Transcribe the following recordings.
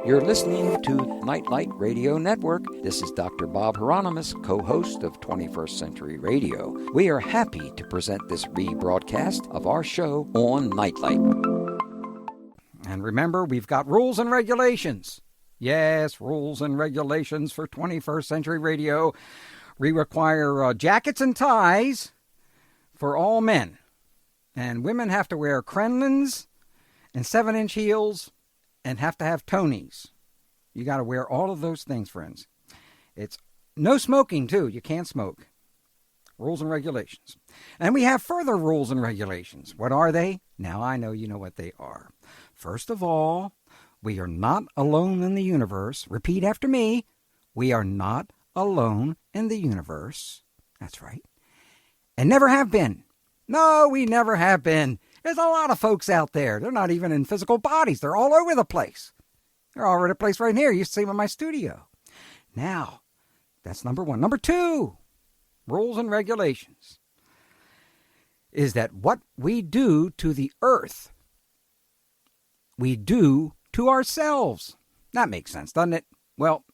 You're listening to Nightlight Radio Network. This is Dr. Bob Hieronimus, co-host of 21st Century Radio. We are happy to present this rebroadcast of our show on Nightlight. And remember, we've got rules and regulations. Yes, rules and regulations for 21st Century Radio. We require jackets and ties for all men. And women have to wear crenolines and 7-inch heels and have to have Tonys. You got to wear all of those things, friends. It's no smoking, too. You can't smoke. Rules and regulations. And we have further rules and regulations. What are they? Now I know you know what they are. First of all, we are not alone in the universe. Repeat after me. We are not alone in the universe. That's right. And never have been. No, we never have been. There's a lot of folks out there. They're not even in physical bodies. They're all over the place. They're all over the place right here. You see them in my studio. Now, that's number one. Number two, rules and regulations, is that what we do to the earth, we do to ourselves. That makes sense, doesn't it? Well,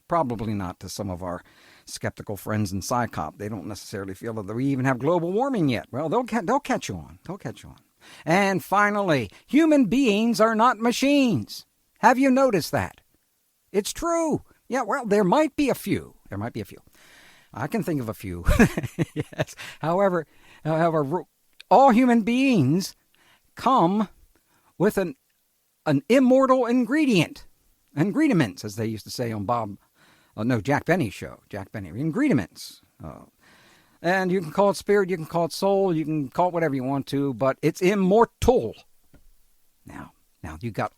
probably not to some of our skeptical friends in Psychop. They don't necessarily feel that we even have global warming yet. Well, they'll catch you on. They'll catch you on. And finally, human beings are not machines. Have you noticed that? It's true. Yeah, well, there might be a few. I can think of a few. Yes. However, all human beings come with an immortal ingredients, as they used to say on Jack Benny's show. Jack Benny, ingredients. And you can call it spirit, you can call it soul, you can call it whatever you want to, but it's immortal. Now you got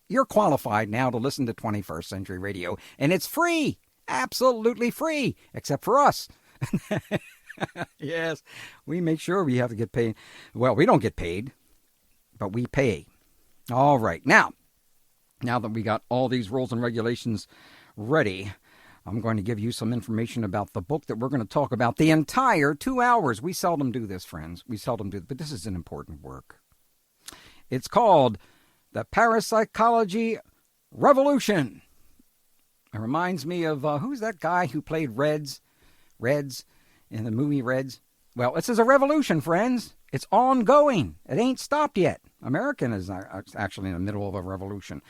you're qualified now to listen to 21st Century Radio, and it's free, absolutely free, except for us. Yes, we make sure we have to get paid. Well, we don't get paid, but we pay. All right, now that we got all these rules and regulations ready, I'm going to give you some information about the book that we're going to talk about the entire 2 hours. We seldom do this, friends. But this is an important work. It's called The Parapsychology Revolution. It reminds me of, who's that guy who played Reds in the movie Reds? Well, this is a revolution, friends. It's ongoing. It ain't stopped yet. America is actually in the middle of a revolution.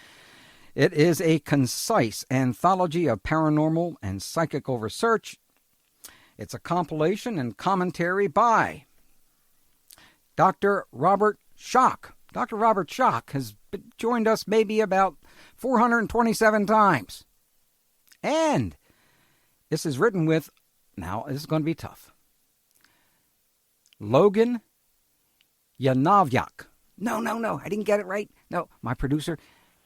It is a concise anthology of paranormal and psychical research. It's a compilation and commentary by Dr. Robert Schoch. Dr. Robert Schoch has joined us maybe about 427 times. And this is written with, now this is going to be tough, Logan Yonaviak. No, I didn't get it right. No, my producer,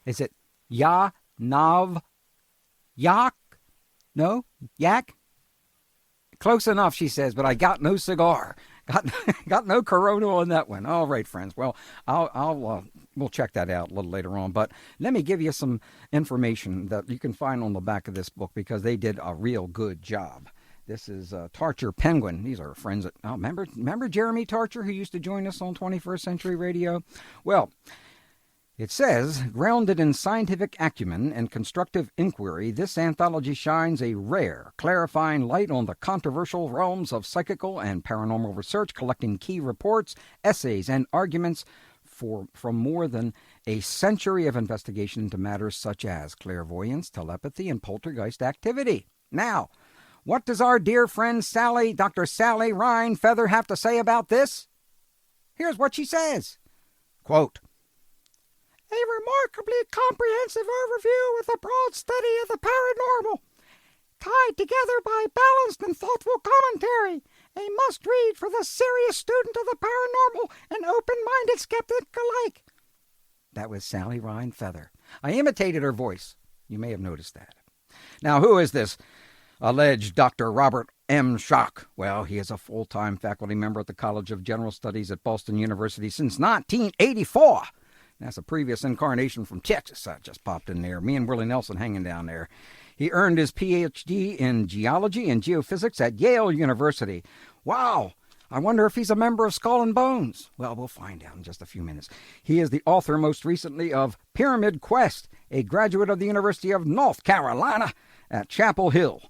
is it Yonavjak? No? Yak? Close enough, she says, but I got no cigar. Got no Corona on that one. All right, friends. Well, we'll check that out a little later on. But let me give you some information that you can find on the back of this book, because they did a real good job. This is Tarcher Penguin. These are friends that, remember Jeremy Tarcher, who used to join us on 21st Century Radio? Well, it says, grounded in scientific acumen and constructive inquiry, this anthology shines a rare, clarifying light on the controversial realms of psychical and paranormal research, collecting key reports, essays, and arguments from more than a century of investigation into matters such as clairvoyance, telepathy, and poltergeist activity. Now, what does our dear friend Dr. Sally Ryan Feather, have to say about this? Here's what she says. Quote, a remarkably comprehensive overview with a broad study of the paranormal, tied together by balanced and thoughtful commentary, a must-read for the serious student of the paranormal and open-minded skeptic alike. That was Sally Ryan Feather. I imitated her voice. You may have noticed that. Now, who is this alleged Dr. Robert M. Schoch? Well, he is a full-time faculty member at the College of General Studies at Boston University since 1984. That's a previous incarnation from Texas. I just popped in there. Me and Willie Nelson hanging down there. He earned his Ph.D. in geology and geophysics at Yale University. Wow! I wonder if he's a member of Skull and Bones. Well, we'll find out in just a few minutes. He is the author most recently of Pyramid Quest, a graduate of the University of North Carolina at Chapel Hill.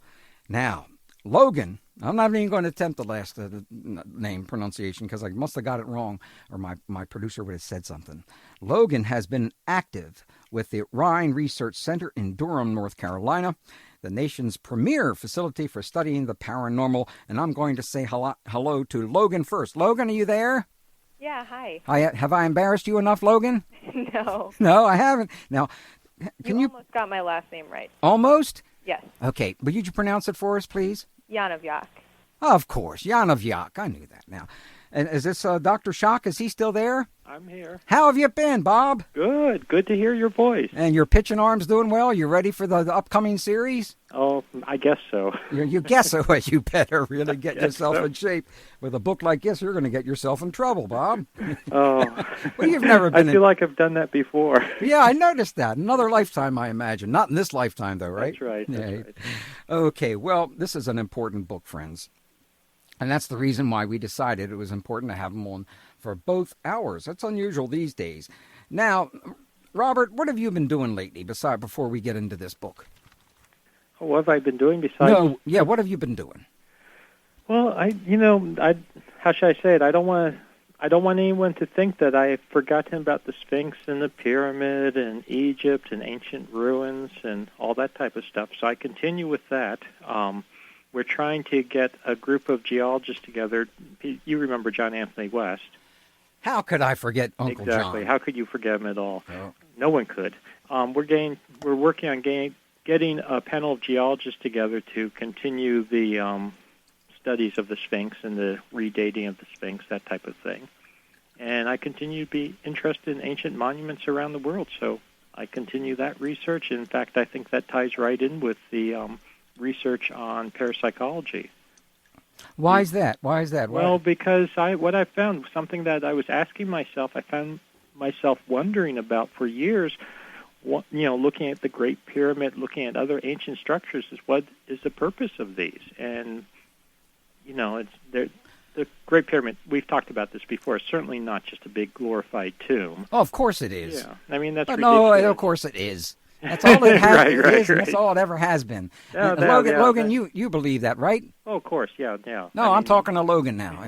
Now, Logan, I'm not even going to attempt the last name pronunciation because I must have got it wrong, or my producer would have said something. Logan has been active with the Rhine Research Center in Durham, North Carolina, the nation's premier facility for studying the paranormal. And I'm going to say hello to Logan first. Logan, are you there? Yeah, hi. Have I embarrassed you enough, Logan? No. No, I haven't. Now, can you almost got my last name right. Almost? Yes. Okay. Would you pronounce it for us, please? Yonavjak. Of course. Yonavjak. I knew that now. And is this Dr. Schoch? Is he still there? I'm here. How have you been, Bob? Good. Good to hear your voice. And your pitching arm's doing well? You ready for the upcoming series? Oh, I guess so. You guess so. You better really get yourself in shape. With a book like this, you're going to get yourself in trouble, Bob. Oh. Well, you've never been I feel like I've done that before. Yeah, I noticed that. Another lifetime, I imagine. Not in this lifetime, though, right? That's right. That's right. Okay, well, this is an important book, friends. And that's the reason why we decided it was important to have them on for both hours. That's unusual these days. Now, Robert, what have you been doing lately before we get into this book? What have I been doing besides? No, yeah, what have you been doing? Well, how should I say it? I don't want anyone to think that I've forgotten about the Sphinx and the pyramid and Egypt and ancient ruins and all that type of stuff. So I continue with that. We're trying to get a group of geologists together. You remember John Anthony West. How could I forget Uncle John? Exactly. How could you forget him at all? Oh. No one could. We're working on getting a panel of geologists together to continue the studies of the Sphinx and the redating of the Sphinx, that type of thing. And I continue to be interested in ancient monuments around the world, so I continue that research. In fact, I think that ties right in with the research on parapsychology. Why is that? Well, because what I found, something that I was asking myself, I found myself wondering about for years, looking at the Great Pyramid, looking at other ancient structures, is what is the purpose of these? And, the Great Pyramid, we've talked about this before, is certainly not just a big glorified tomb. Oh, of course it is. Yeah, I mean, that's ridiculous. No, of course it is. That's all it has. Right. That's all it ever has been. Logan, you believe that, right? Oh, of course, yeah. No, I'm talking to Logan now.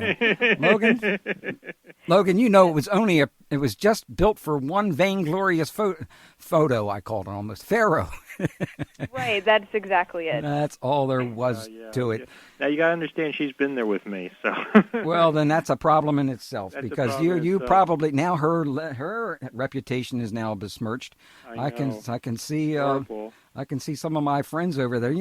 Logan, you know it was just built for one vainglorious photo. I called it almost Pharaoh. Right, that's exactly it. That's all there was to it. Now you got to understand, she's been there with me, so. Well, then that's a problem in itself, because you probably now her reputation is now besmirched. I can see I can see some of my friends over there.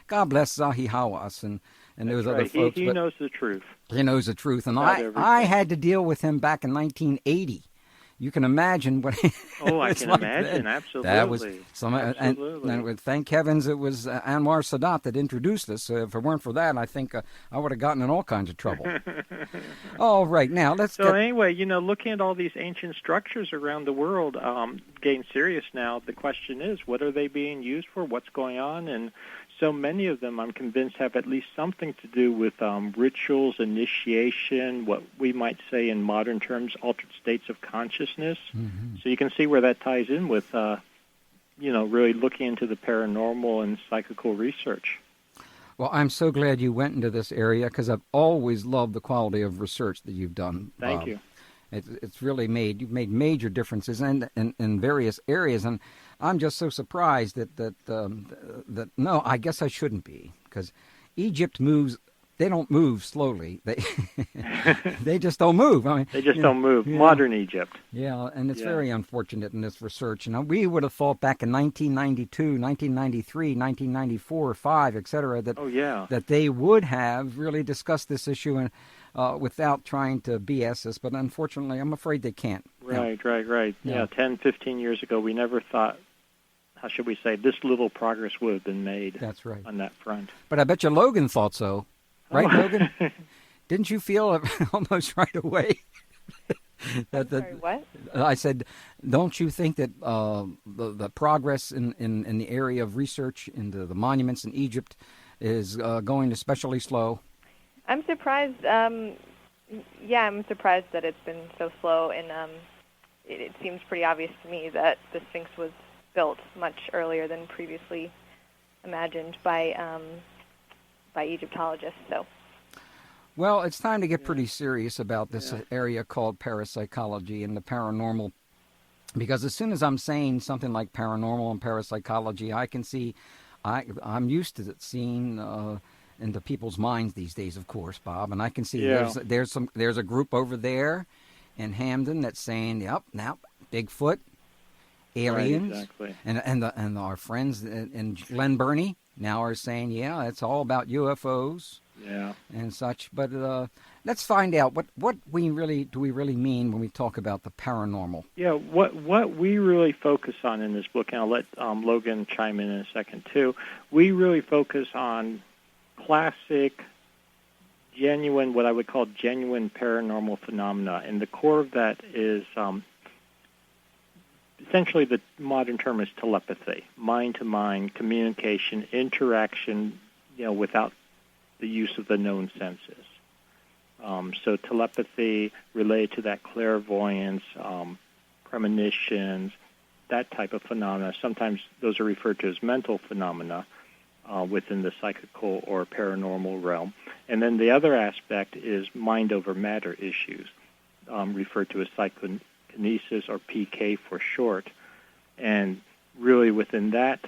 God bless Zahi Hawass and those other folks. He knows the truth. He knows the truth, and I had to deal with him back in 1980. You can imagine what. I can imagine. Then. Absolutely. That was Absolutely. And thank heavens it was Anwar Sadat that introduced us. If it weren't for that, I think I would have gotten in all kinds of trouble. All right, now let's. Anyway, looking at all these ancient structures around the world, getting serious now. The question is, what are they being used for? What's going on? And so many of them, I'm convinced, have at least something to do with rituals, initiation, what we might say in modern terms, altered states of consciousness. Mm-hmm. So you can see where that ties in with, really looking into the paranormal and psychical research. Well, I'm so glad you went into this area, because I've always loved the quality of research that you've done. Thank you. It's really you've made major differences in various areas, and I'm just so surprised that no, I guess I shouldn't be, because Egypt moves. They don't move slowly. They just don't move. I mean, they just don't move. Yeah. Modern Egypt. Yeah, and it's very unfortunate in this research. We would have thought back in 1992, 1993, 1994, 5, etc. That they would have really discussed this issue and. Without trying to BS us, but unfortunately, I'm afraid they can't. Right. Yeah, 10, 15 years ago, we never thought, how should we say, this little progress would have been made. That's right. On that front. But I bet you Logan thought so. Right, Logan? Didn't you feel it almost right away? Sorry, what? I said, don't you think that the progress in the area of research into the monuments in Egypt is going especially slow? I'm surprised. I'm surprised that it's been so slow, and it seems pretty obvious to me that the Sphinx was built much earlier than previously imagined by Egyptologists. So. Well, it's time to get pretty serious about this area called parapsychology and the paranormal, because as soon as I'm saying something like paranormal and parapsychology, I can see, I'm used to seeing into people's minds these days, of course, Bob, and I can see there's a group over there in Hamden that's saying, yep, now Bigfoot, aliens, right, exactly. and our friends in Glen Burnie now are saying, yeah, it's all about UFOs. Yeah. And such, but let's find out what we really mean when we talk about the paranormal. Yeah, what we really focus on in this book, and I'll let Logan chime in a second too. We really focus on classic, genuine, what I would call genuine paranormal phenomena, and the core of that is essentially the modern term is telepathy, mind-to-mind communication, interaction, without the use of the known senses. So telepathy related to that clairvoyance, premonitions, that type of phenomena. Sometimes those are referred to as mental phenomena within the psychical or paranormal realm. And then the other aspect is mind over matter issues, referred to as psychokinesis or PK for short. And really within that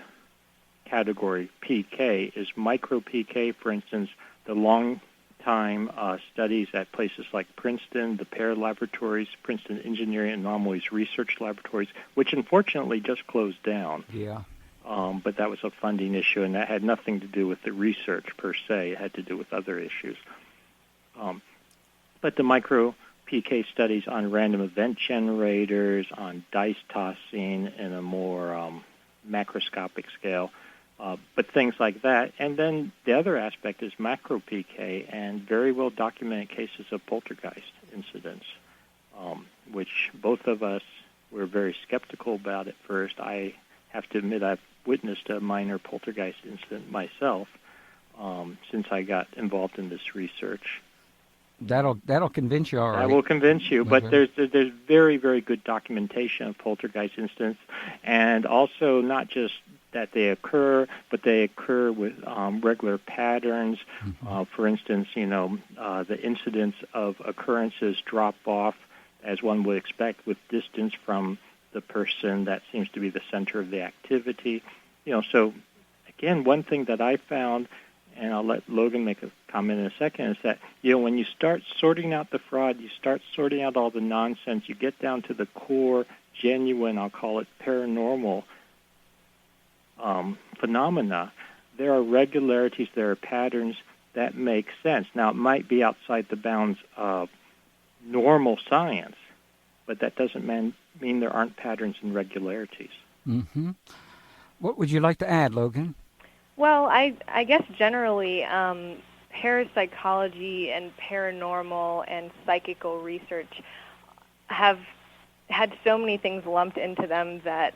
category, PK, is micro PK, for instance, the long-time studies at places like Princeton, the PAIR laboratories, Princeton Engineering Anomalies Research Laboratories, which unfortunately just closed down. Yeah. But that was a funding issue, and that had nothing to do with the research per se. It had to do with other issues. But the micro PK studies on random event generators, on dice tossing in a more macroscopic scale, but things like that. And then the other aspect is macro PK and very well documented cases of poltergeist incidents, which both of us were very skeptical about at first. I have to admit I've witnessed a minor poltergeist incident myself since I got involved in this research. That'll convince you, all right. That will convince you, but there's very, very good documentation of poltergeist incidents, and also not just that they occur, but they occur with regular patterns. Mm-hmm. For instance, the incidence of occurrences drop off, as one would expect, with distance from the person that seems to be the center of the activity. So again, one thing that I found, and I'll let Logan make a comment in a second, is that, when you start sorting out the fraud, you start sorting out all the nonsense, you get down to the core, genuine, I'll call it paranormal phenomena, there are regularities, there are patterns that make sense. Now, it might be outside the bounds of normal science, but that doesn't mean there aren't patterns and regularities. Mm-hmm. What would you like to add, Logan? Well, I guess generally parapsychology and paranormal and psychical research have had so many things lumped into them that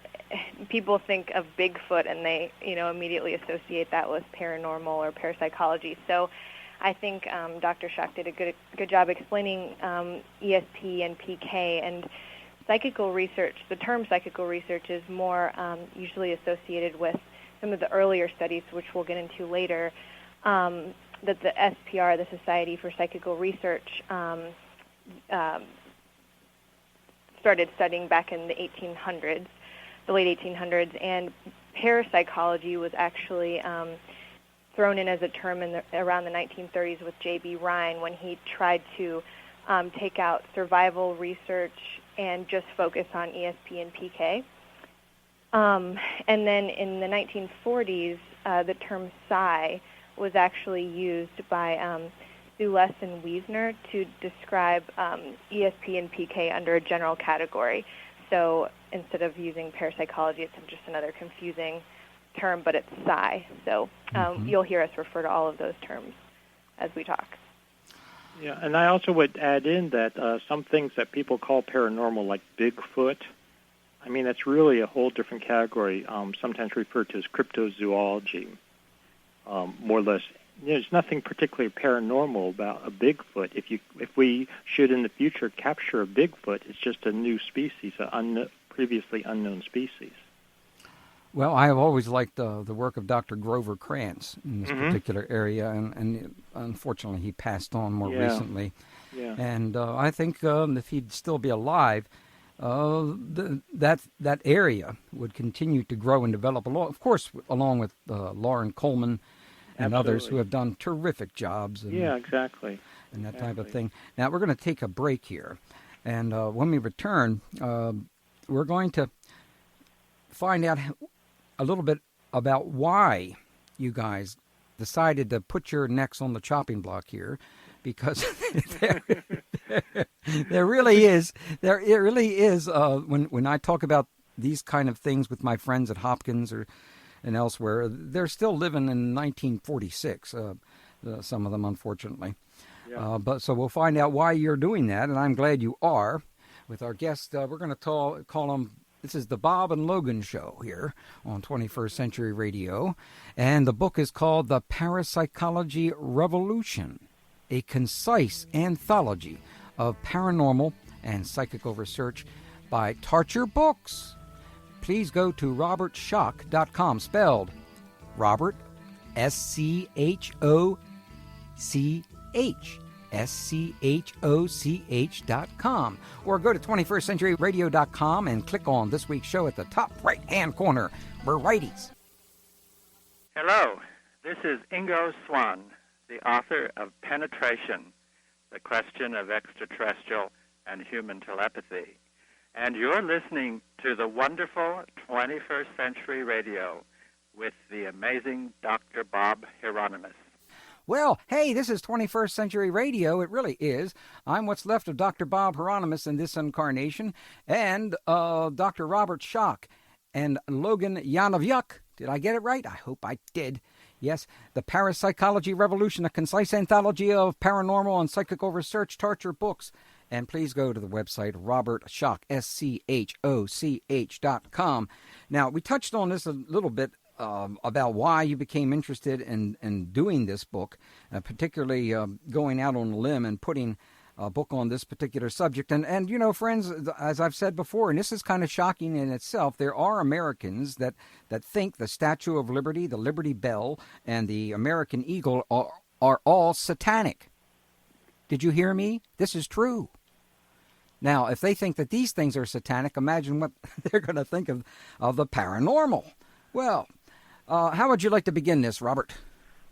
people think of Bigfoot and they, immediately associate that with paranormal or parapsychology. So I think Dr. Schoch did a good job explaining ESP and PK, and psychical research. The term psychical research is more usually associated with some of the earlier studies, which we'll get into later, that the SPR, the Society for Psychical Research, started studying back in the 1800s, the late 1800s, and parapsychology was actually thrown in as a term around the 1930s with J.B. Rhine when he tried to take out survival research and just focus on ESP and PK. And then in the 1940s, the term psi was actually used by Thuless and Wiesner to describe ESP and PK under a general category. So instead of using parapsychology, it's just another confusing term, but it's psi. So you'll hear us refer to all of those terms as we talk. Yeah, and I also would add in that some things that people call paranormal, like Bigfoot, I mean, that's really a whole different category, sometimes referred to as cryptozoology, more or less. There's nothing particularly paranormal about a Bigfoot. If we should in the future capture a Bigfoot, it's just a new species, a previously unknown species. Well, I have always liked the work of Dr. Grover Krantz in this particular area, and unfortunately he passed on more recently. Yeah. And I think if he'd still be alive, that area would continue to grow and develop, of course, along with Lauren Coleman and others who have done terrific jobs. And, exactly. And that type of thing. Now, we're going to take a break here. And when we return, we're going to find out a little bit about why you guys decided to put your necks on the chopping block here, because there really is when I talk about these kind of things with my friends at Hopkins and elsewhere, they're still living in 1946, some of them, unfortunately. Yeah. But so we'll find out why you're doing that, and I'm glad you are. With our guest, we're going to call him. This is the Bob and Logan Show here on 21st Century Radio, and the book is called The Parapsychology Revolution, a concise anthology of paranormal and psychical research by Tarcher Books. Please go to robertschoch.com, spelled Robert, SCHOCH, SCHOCH.com, or go to 21stcenturyradio.com and click on this week's show at the top right-hand corner. We're righties. Hello, this is Ingo Swann, the author of Penetration, The Question of Extraterrestrial and Human Telepathy. And you're listening to the wonderful 21st Century Radio with the amazing Dr. Bob Hieronimus. Well, hey, this is 21st Century Radio. It really is. I'm what's left of Dr. Bob Hieronimus in this incarnation, and Dr. Robert Schoch and Logan Yonaviak. Did I get it right? I hope I did. Yes, the Parapsychology Revolution, a concise anthology of paranormal and psychical research, Tarcher Books. And please go to the website, robertschoch, SCHOCH.com. Now, we touched on this a little bit about why you became interested in doing this book, particularly going out on a limb and putting a book on this particular subject. And you know, friends, as I've said before, and this is kind of shocking in itself, there are Americans that think the Statue of Liberty, the Liberty Bell, and the American Eagle are all satanic. Did you hear me? This is true. Now, if they think that these things are satanic, imagine what they're going to think of the paranormal. Well, how would you like to begin this, Robert?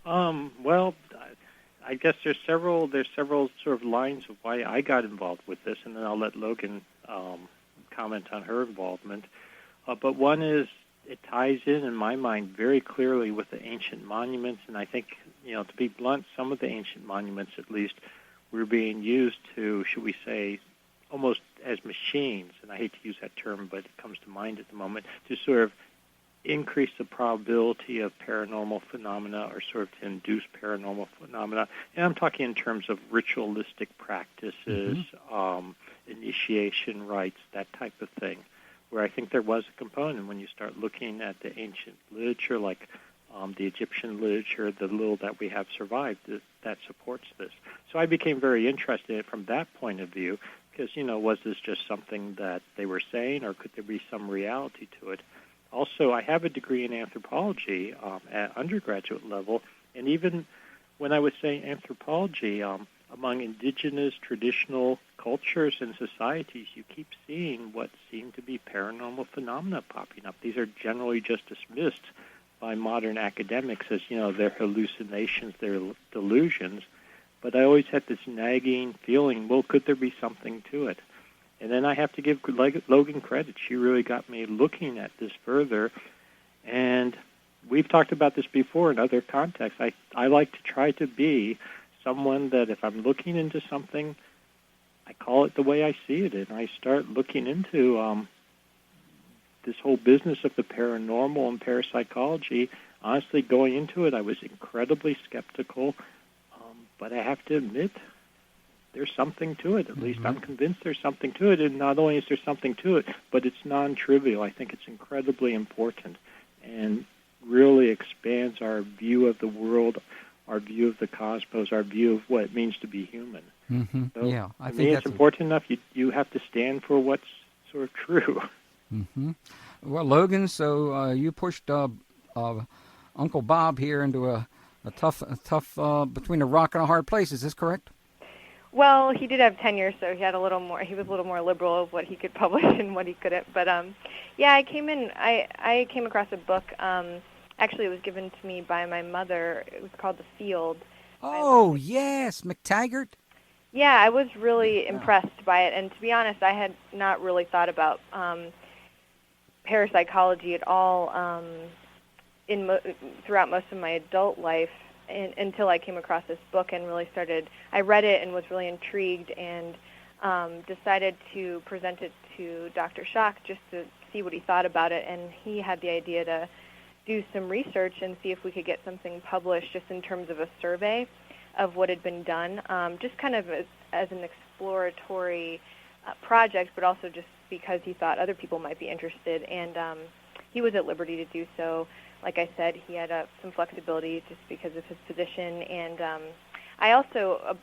Well, I guess there's several sort of lines of why I got involved with this, and then I'll let Logan comment on her involvement. But one is, it ties in my mind, very clearly with the ancient monuments, and I think, to be blunt, some of the ancient monuments, at least, were being used to, should we say, almost as machines, and I hate to use that term, but it comes to mind at the moment, to sort of increase the probability of paranormal phenomena, or sort of to induce paranormal phenomena. And I'm talking in terms of ritualistic practices, initiation rites, that type of thing, where I think there was a component when you start looking at the ancient literature, like the Egyptian literature, the little that we have survived, that supports this. So I became very interested in it from that point of view, because, was this just something that they were saying, or could there be some reality to it? Also, I have a degree in anthropology at undergraduate level, and even when I was saying anthropology, among indigenous traditional cultures and societies, you keep seeing what seem to be paranormal phenomena popping up. These are generally just dismissed by modern academics as, they're hallucinations, they're delusions. But I always had this nagging feeling, well, could there be something to it? And then I have to give Logan credit. She really got me looking at this further. And we've talked about this before in other contexts. I like to try to be someone that if I'm looking into something, I call it the way I see it. And I start looking into this whole business of the paranormal and parapsychology. Honestly, going into it, I was incredibly skeptical. But I have to admit, there's something to it. At least I'm convinced there's something to it. And not only is there something to it, but it's non-trivial. I think it's incredibly important and really expands our view of the world, our view of the cosmos, our view of what it means to be human. So yeah, I to think me it's important enough. You have to stand for what's sort of true. Well, Logan, so you pushed Uncle Bob here into a tough between a rock and a hard place. Is this correct? Well, he did have tenure, so he had a little more. He was a little more liberal of what he could publish and what he couldn't. But yeah, I came across a book. Actually, it was given to me by my mother. It was called The Field. Oh yes, McTaggart. Yeah, I was really impressed by it, and to be honest, I had not really thought about parapsychology at all throughout most of my adult life until I came across this book and really started. I read it and was really intrigued and decided to present it to Dr. Schoch just to see what he thought about it, and he had the idea to do some research and see if we could get something published just in terms of a survey of what had been done, just kind of as an exploratory project, but also just because he thought other people might be interested, and he was at liberty to do so. Like I said, he had some flexibility just because of his position, and I also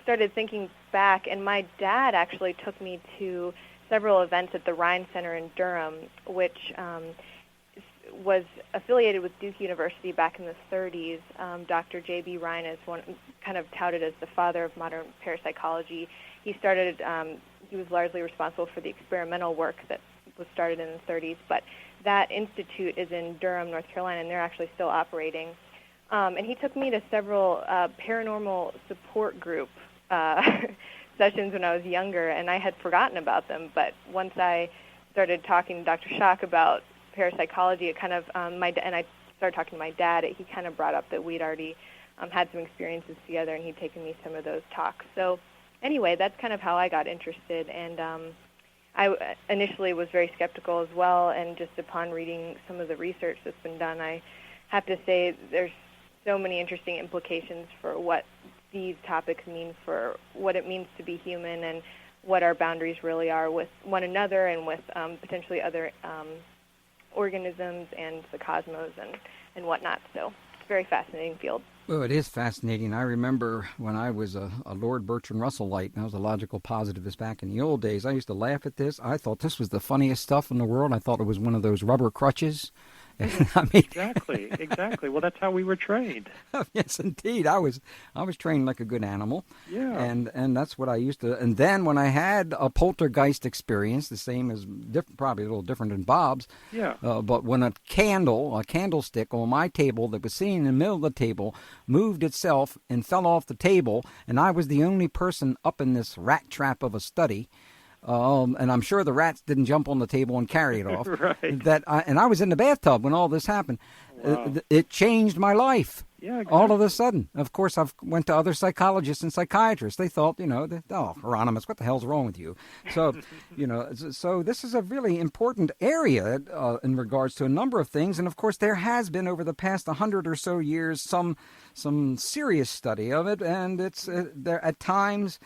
started thinking back, and my dad actually took me to several events at the Rhine Center in Durham, which was affiliated with Duke University back in the 30s. Dr. J.B. Rhine is kind of touted as the father of modern parapsychology. He was largely responsible for the experimental work that was started in the 30s, but that institute is in Durham, North Carolina, and they're actually still operating. And he took me to several paranormal support group sessions when I was younger, and I had forgotten about them, but once I started talking to Dr. Schoch about parapsychology, it kind of and I started talking to my dad. He kind of brought up that we'd already had some experiences together, and he'd taken me some of those talks. So anyway, that's kind of how I got interested, and I initially was very skeptical as well. And just upon reading some of the research that's been done, I have to say there's so many interesting implications for what these topics mean for what it means to be human and what our boundaries really are with one another and with potentially other organisms and the cosmos and whatnot. So it's a very fascinating field. Well, it is fascinating. I remember when I was a Lord Bertrand Russell light, and I was a logical positivist back in the old days, I used to laugh at this. I thought this was the funniest stuff in the world. I thought it was one of those rubber crutches. I mean, exactly. Well, that's how we were trained. Yes, indeed. I was trained like a good animal. Yeah. And that's what I used to. And then when I had a poltergeist experience, the same as probably a little different than Bob's. Yeah. But when a candlestick on my table that was sitting in the middle of the table moved itself and fell off the table, and I was the only person up in this rat trap of a study. And I'm sure the rats didn't jump on the table and carry it off. Right. And I was in the bathtub when all this happened. Wow. It changed my life. Yeah, exactly. All of a sudden. Of course, I've went to other psychologists and psychiatrists. They thought, Hieronimus, what the hell's wrong with you? So, so this is a really important area in regards to a number of things. And of course, there has been over the past 100 or so years some serious study of it, and it's there at times.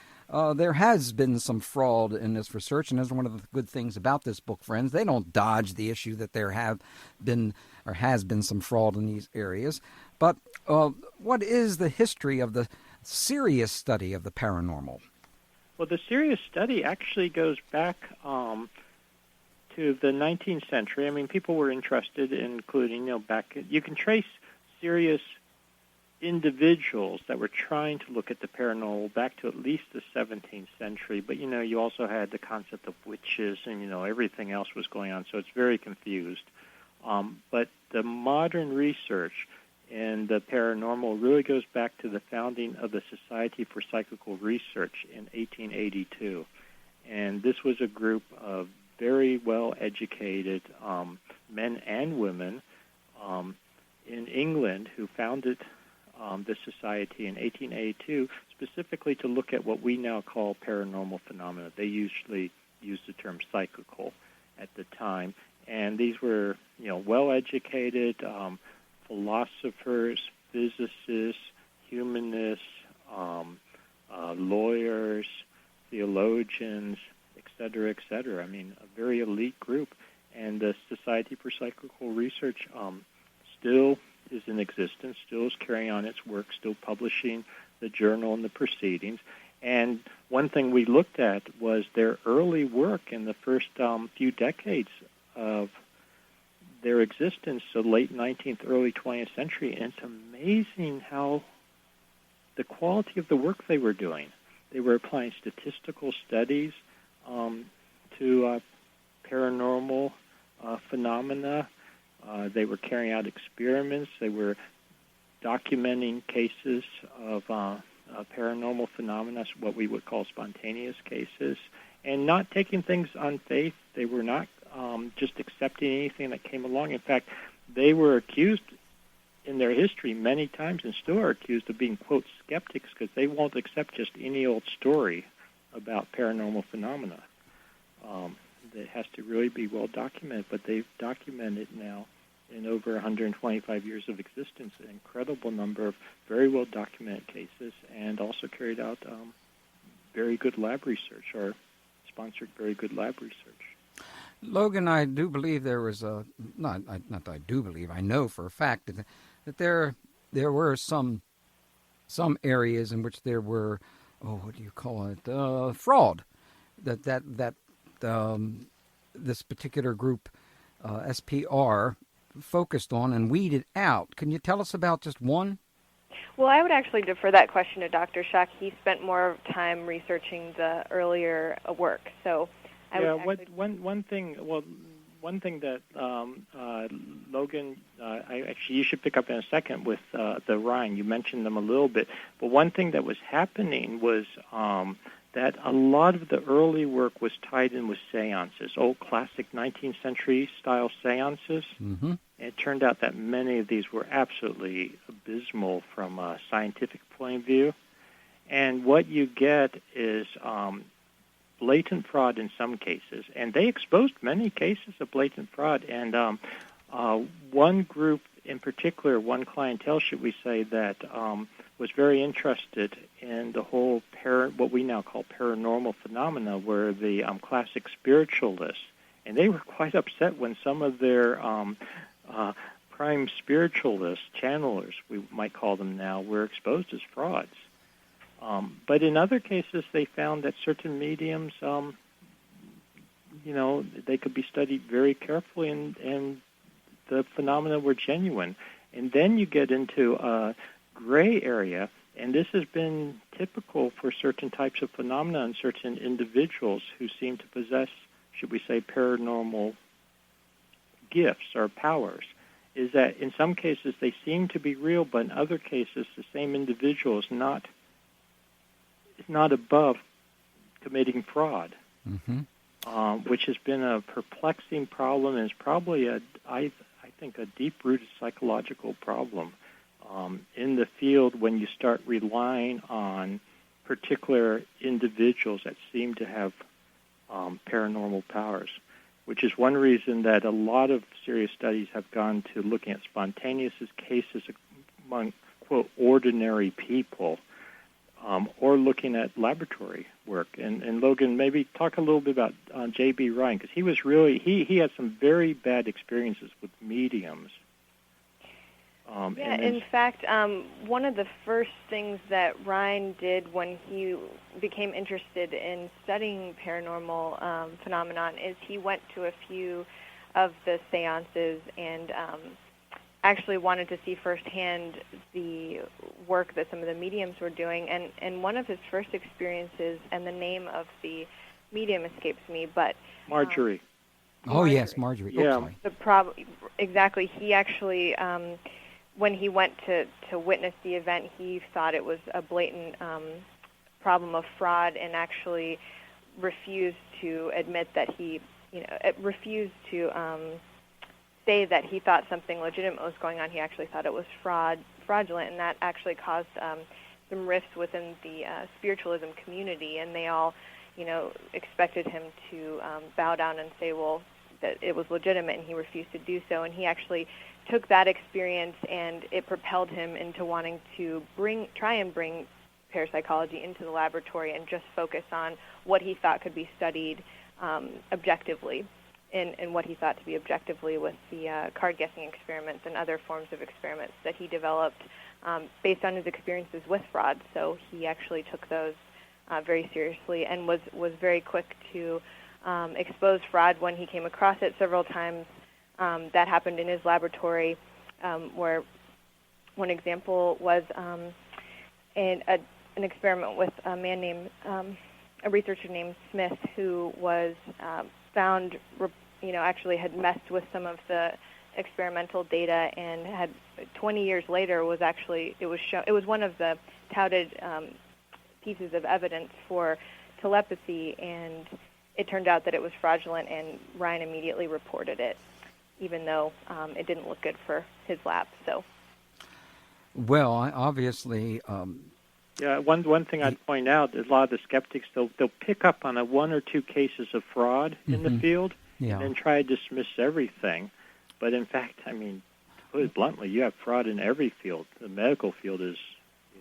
There has been some fraud in this research, and that's one of the good things about this book, friends. They don't dodge the issue that there have been or has been some fraud in these areas. But what is the history of the serious study of the paranormal? Well, the serious study actually goes back to the 19th century. I mean, people were interested in including, you can trace serious individuals that were trying to look at the paranormal back to at least the 17th century. But, you also had the concept of witches and, everything else was going on. So it's very confused. But the modern research in the paranormal really goes back to the founding of the Society for Psychical Research in 1882. And this was a group of very well-educated men and women in England who founded the society in 1882, specifically to look at what we now call paranormal phenomena. They usually used the term psychical at the time, and these were, well-educated philosophers, physicists, humanists, lawyers, theologians, et cetera. I mean, a very elite group, and the Society for Psychical Research still is in existence, still is carrying on its work, still publishing the journal and the proceedings. And one thing we looked at was their early work in the first few decades of their existence the late 19th, early 20th century, and it's amazing how the quality of the work they were doing. They were applying statistical studies to paranormal phenomena. They were carrying out experiments. They were documenting cases of paranormal phenomena, what we would call spontaneous cases, and not taking things on faith. They were not just accepting anything that came along. In fact, they were accused in their history many times, and still are accused of being, quote, skeptics, because they won't accept just any old story about paranormal phenomena. It has to really be well documented, but they've documented now in over 125 years of existence an incredible number of very well documented cases, and also carried out very good lab research, or sponsored very good lab research. Logan, I do believe there was not that I do believe, I know for a fact that there were some areas in which there were, what do you call it, fraud, that this particular group, SPR, focused on and weeded out. Can you tell us about just one? Well, I would actually defer that question to Dr. Schoch. He spent more time researching the earlier work, so I would actually... one thing that Logan, you should pick up in a second with the Rhine. You mentioned them a little bit, but one thing that was happening was that a lot of the early work was tied in with seances, old classic 19th century style seances. Mm-hmm. It turned out that many of these were absolutely abysmal from a scientific point of view. And what you get is blatant fraud in some cases. And they exposed many cases of blatant fraud. And one group in particular, one clientele, should we say, that was very interested in the whole what we now call paranormal phenomena, were the classic spiritualists. And they were quite upset when some of their prime spiritualists, channelers, we might call them now, were exposed as frauds. But in other cases, they found that certain mediums, they could be studied very carefully, and the phenomena were genuine. And then you get into a gray area, and this has been typical for certain types of phenomena and certain individuals who seem to possess, should we say, paranormal gifts or powers, is that in some cases they seem to be real, but in other cases the same individual is not above committing fraud, which has been a perplexing problem, and is probably I think a deep-rooted psychological problem in the field when you start relying on particular individuals that seem to have paranormal powers, which is one reason that a lot of serious studies have gone to looking at spontaneous cases among, quote, ordinary people, or looking at laboratory work. And Logan, maybe talk a little bit about J.B. Rhine, because he was really, he had some very bad experiences with mediums. In fact, one of the first things that Rhine did when he became interested in studying paranormal phenomenon is he went to a few of the seances and actually wanted to see firsthand the work that some of the mediums were doing. And one of his first experiences, and the name of the medium escapes me, but... Marjorie. Marjorie. Yes, Marjorie. Yeah. Exactly. He actually... when he went to witness the event, he thought it was a blatant problem of fraud, and actually refused to admit that refused to say that he thought something legitimate was going on. He actually thought it was fraudulent, and that actually caused some rifts within the spiritualism community, and they all, expected him to bow down and say, well, that it was legitimate, and he refused to do so. And he actually took that experience, and it propelled him into wanting to try and bring parapsychology into the laboratory and just focus on what he thought could be studied objectively, and what he thought to be objectively with the card-guessing experiments and other forms of experiments that he developed based on his experiences with fraud. So he actually took those very seriously, and was very quick to expose fraud when he came across it. Several times that happened in his laboratory, where one example was an experiment with a man named, a researcher named Smith, who was found, actually had messed with some of the experimental data, and had 20 years later was actually, it was one of the touted pieces of evidence for telepathy, and it turned out that it was fraudulent, and Ryan immediately reported it, even though it didn't look good for his lab. So, well, obviously, yeah. One thing I'd point out is a lot of the skeptics they'll pick up on one or two cases of fraud in the field, and then try to dismiss everything. But in fact, I mean, to put it bluntly, you have fraud in every field. The medical field is.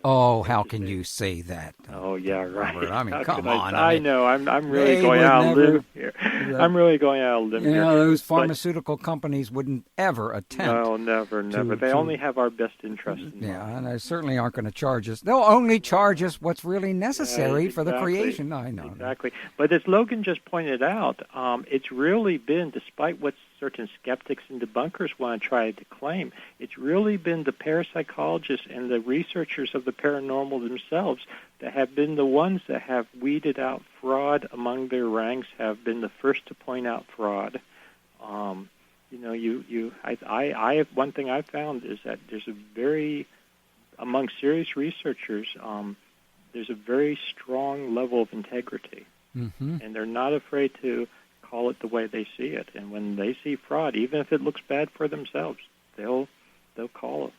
Oh, how can you say that? Oh, yeah, right. Robert, I mean, come on. I know. I'm really going out on a limb here. I'm really going out on a limb here. Those pharmaceutical companies wouldn't ever attempt. No, never. They only have our best interest in mind. Yeah, and they certainly aren't going to charge us. They'll only charge us what's really necessary for the creation. I know. Exactly. But as Logan just pointed out, it's really been, despite what certain skeptics and debunkers want to try to claim, it's really been the parapsychologists and the researchers of the paranormal themselves that have been the ones that have weeded out fraud among their ranks, have been the first to point out fraud. One thing I've found is that there's among serious researchers, there's a very strong level of integrity, and they're not afraid to call it the way they see it. And when they see fraud, even if it looks bad for themselves, they'll call it.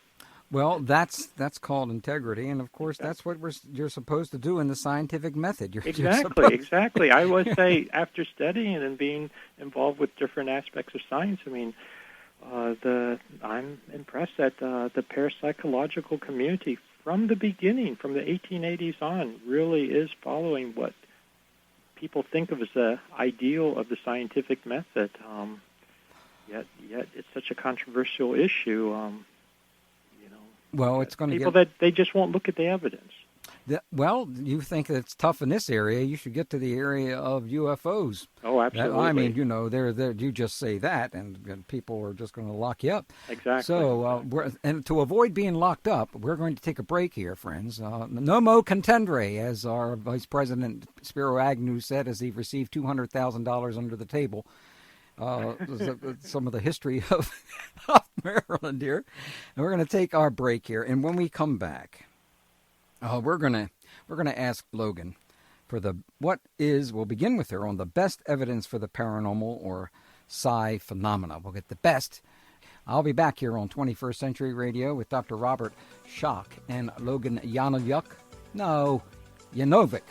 Well, that's called integrity, and of course that's what you're supposed to do in the scientific method. Exactly. I would say, after studying and being involved with different aspects of science, I mean, I'm impressed that the parapsychological community, from the beginning, from the 1880s on, really is following what people think of as the ideal of the scientific method. Yet it's such a controversial issue. Well, it's going to people that they just won't look at the evidence. Well, you think it's tough in this area? You should get to the area of UFOs. Oh, absolutely. I mean, they're you just say that, and people are just going to lock you up. Exactly. So, and to avoid being locked up, we're going to take a break here, friends. Nomo contendere, as our Vice President Spiro Agnew said, as he received $200,000 under the table. Some of the history of Maryland here, and we're going to take our break here. And when we come back, we're going to ask Logan for we'll begin with her on the best evidence for the paranormal or psi phenomena. We'll get the best. I'll be back here on 21st Century Radio with Dr. Robert Schoch and Logan Yonaviak. No, Yonavjak.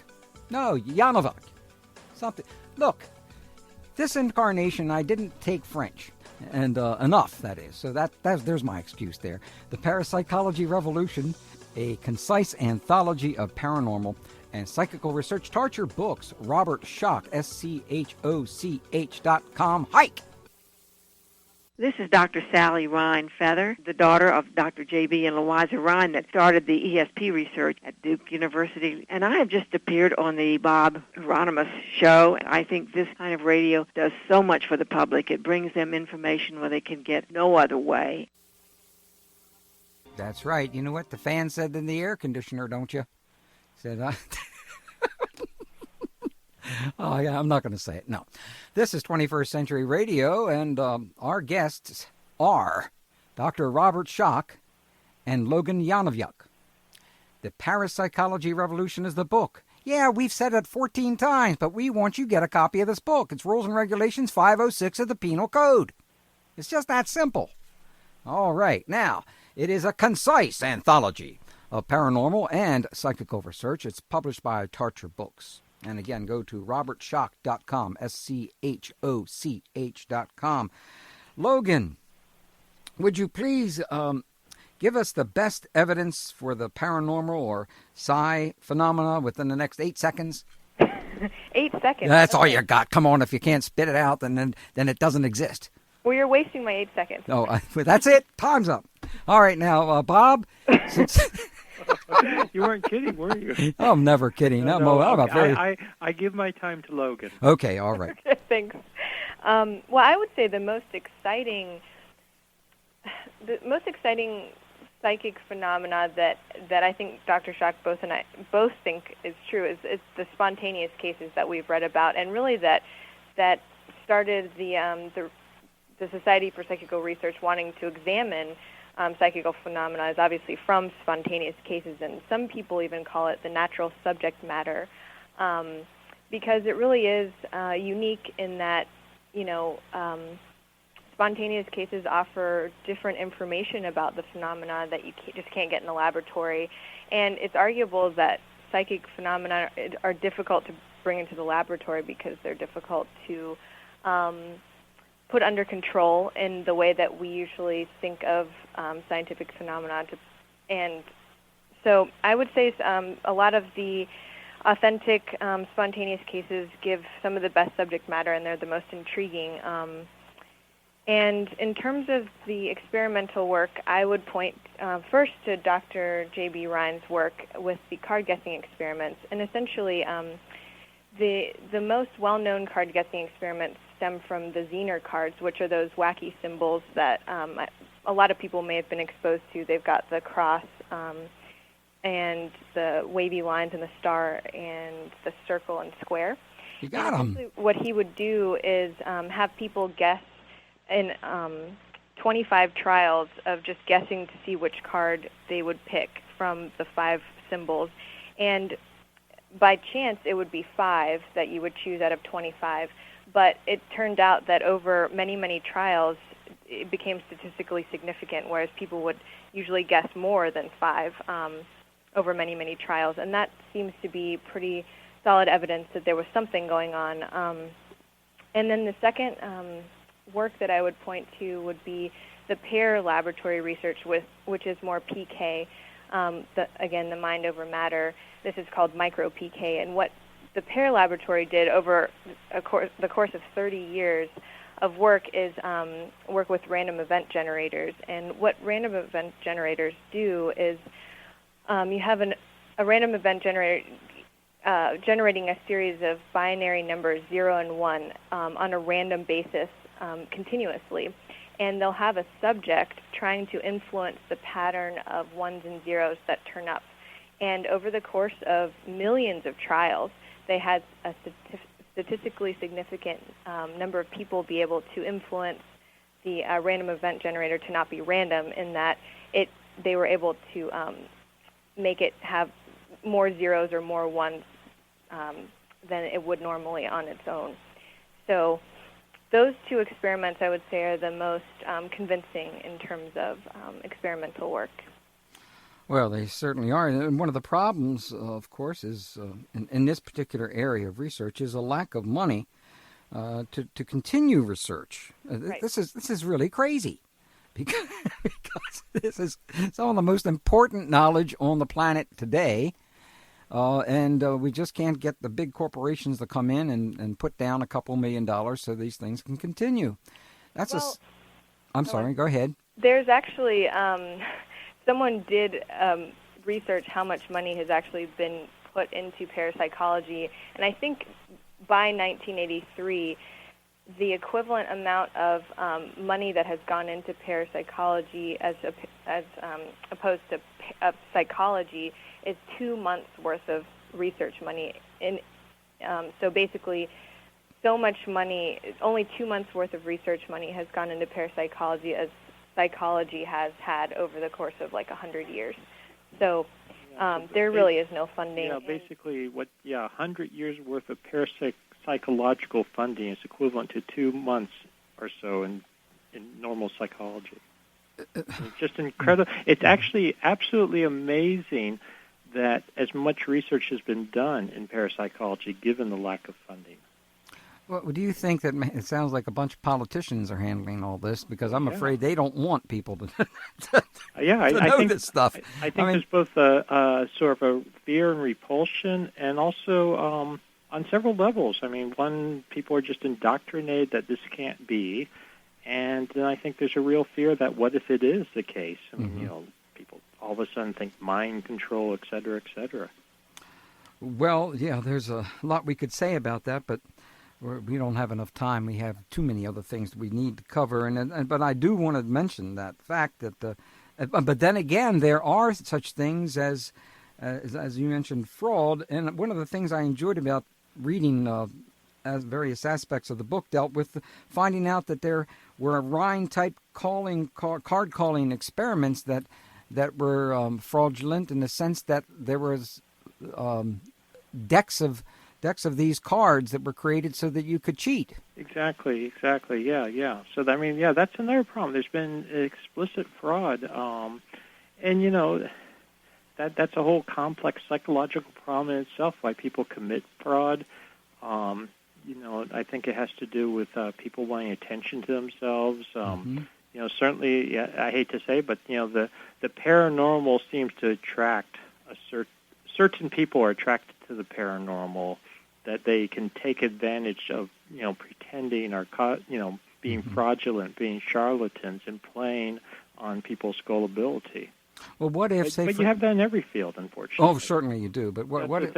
No, Yonavjak. Something. Look. This incarnation, I didn't take French, and enough, that is. So there's my excuse there. The Parapsychology Revolution, a concise anthology of paranormal and psychical research. Start your books, Robert Schoch, SCHOCH.com. Hike! This is Dr. Sally Rhine Feather, the daughter of Dr. J.B. and Louisa Rhine that started the ESP research at Duke University. And I have just appeared on the Bob Hieronimus show. I think this kind of radio does so much for the public. It brings them information where they can get no other way. That's right. You know what the fan said in the air conditioner, don't you? Said, oh, yeah, I'm not going to say it. No. This is 21st Century Radio, and our guests are Dr. Robert Schoch and Logan Yonaviak. The Parapsychology Revolution is the book. Yeah, we've said it 14 times, but we want you to get a copy of this book. It's Rules and Regulations 506 of the Penal Code. It's just that simple. All right, now, it is a concise anthology of paranormal and psychical research. It's published by Tarcher Books. And again, go to robertschoch.com, SCHOCH.com. Logan, would you please give us the best evidence for the paranormal or psi phenomena within the next 8 seconds? 8 seconds? That's all you got. Come on, if you can't spit it out, then it doesn't exist. Well, you're wasting my 8 seconds. Oh, that's it. Time's up. All right, now, Bob, since... You weren't kidding, were you? I'm never kidding. No, I give my time to Logan. Okay, all right. Okay, thanks. Well, I would say the most exciting psychic phenomena that I think Dr. Schoch and I both think is true is the spontaneous cases that we've read about, and really that started the Society for Psychical Research wanting to examine psychical phenomena is obviously from spontaneous cases, and some people even call it the natural subject matter, because it really is unique in that, spontaneous cases offer different information about the phenomena that you just can't get in the laboratory, and it's arguable that psychic phenomena are difficult to bring into the laboratory because they're difficult to put under control in the way that we usually think of scientific phenomena. And so I would say a lot of the authentic spontaneous cases give some of the best subject matter, and they're the most intriguing. And in terms of the experimental work, I would point first to Dr. J.B. Rhine's work with the card-guessing experiments. And essentially, the most well-known card-guessing experiments stem from the Zener cards, which are those wacky symbols that a lot of people may have been exposed to. They've got the cross and the wavy lines and the star and the circle and square. You got them. What he would do is have people guess in 25 trials of just guessing to see which card they would pick from the 5 symbols. And by chance, it would be 5 that you would choose out of 25. But it turned out that over many, many trials, it became statistically significant, whereas people would usually guess more than 5 over many, many trials. And that seems to be pretty solid evidence that there was something going on. And then the second work that I would point to would be the pair laboratory research, which is more PK, the mind over matter. This is called micro PK, and what the pair laboratory did over the course of 30 years of work is work with random event generators. And what random event generators do is you have a random event generator generating a series of binary numbers 0 and 1 on a random basis continuously, and they'll have a subject trying to influence the pattern of 1s and 0s that turn up. And over the course of millions of trials, they had a statistically significant number of people be able to influence the random event generator to not be random, in that they were able to make it have more 0s or more 1s than it would normally on its own. So those 2 experiments, I would say, are the most convincing in terms of experimental work. Well, they certainly are. And one of the problems, of course, is in this particular area of research is a lack of money to continue research. Right. This is really crazy because this is some of the most important knowledge on the planet today. And we just can't get the big corporations to come in and put down a couple $1 million so these things can continue. I'm sorry, go ahead. There's actually, someone did research how much money has actually been put into parapsychology, and I think by 1983, the equivalent amount of money that has gone into parapsychology as opposed to psychology is 2 months worth of research money. So basically, so much money, only 2 months worth of research money has gone into parapsychology as psychology has had over the course of 100 years. So there really is no funding. Yeah, basically 100 years worth of parapsychological funding is equivalent to 2 months or so in normal psychology. It's just incredible. It's actually absolutely amazing that as much research has been done in parapsychology given the lack of funding. Well, do you think that it sounds like a bunch of politicians are handling all this? Because I'm afraid they don't want people to know think, this stuff. I think there's both a sort of a fear and repulsion, and also on several levels. I mean, one, people are just indoctrinated that this can't be, and then I think there's a real fear that what if it is the case? I mean, people all of a sudden think mind control, et cetera, et cetera. Well, yeah, there's a lot we could say about that, but we don't have enough time. We have too many other things that we need to cover. But I do want to mention that fact that, but then again, there are such things as you mentioned, fraud. And one of the things I enjoyed about reading as various aspects of the book dealt with finding out that there were Rhine-type card calling experiments that were fraudulent in the sense that there was decks of these cards that were created so that you could cheat. Exactly. Yeah. So that's another problem. There's been explicit fraud, and that's a whole complex psychological problem in itself. Why people commit fraud. I think it has to do with people wanting attention to themselves. Certainly, I hate to say, but the paranormal seems to attract certain people are attracted to the paranormal, that they can take advantage of pretending or being fraudulent, being charlatans, and playing on people's gullibility. Well, what if but you have that in every field, unfortunately. Oh, certainly you do. But what if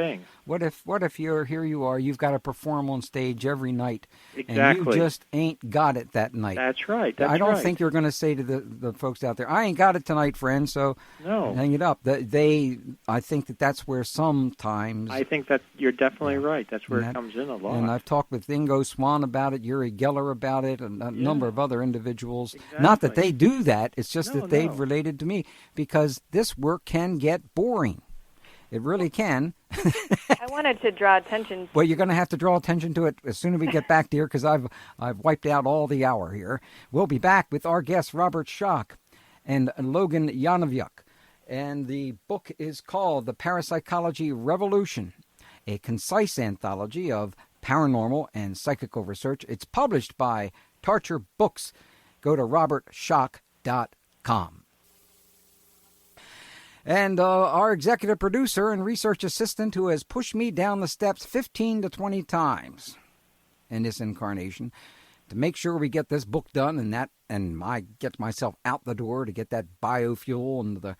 here you are? You've got to perform on stage every night, and you just ain't got it that night. That's right. I don't think you're going to say to the folks out there, "I ain't got it tonight, friend." So hang it up. I think that's where sometimes. I think that you're definitely right. That's where it comes in a lot. And I've talked with Ingo Swann about it, Uri Geller about it, and a number of other individuals. Exactly. Not that they do that. It's just that they've related to me. Because this work can get boring. It really can. I wanted to draw attention. Well, you're going to have to draw attention to it as soon as we get back, dear, because I've wiped out all the hour here. We'll be back with our guest, Robert Schoch and Logan Yonaviak. And the book is called The Parapsychology Revolution, a concise anthology of paranormal and psychical research. It's published by Tarcher Books. Go to robertschoch.com. And our executive producer and research assistant, who has pushed me down the steps 15 to 20 times in this incarnation to make sure we get this book done and I get myself out the door to get that biofuel into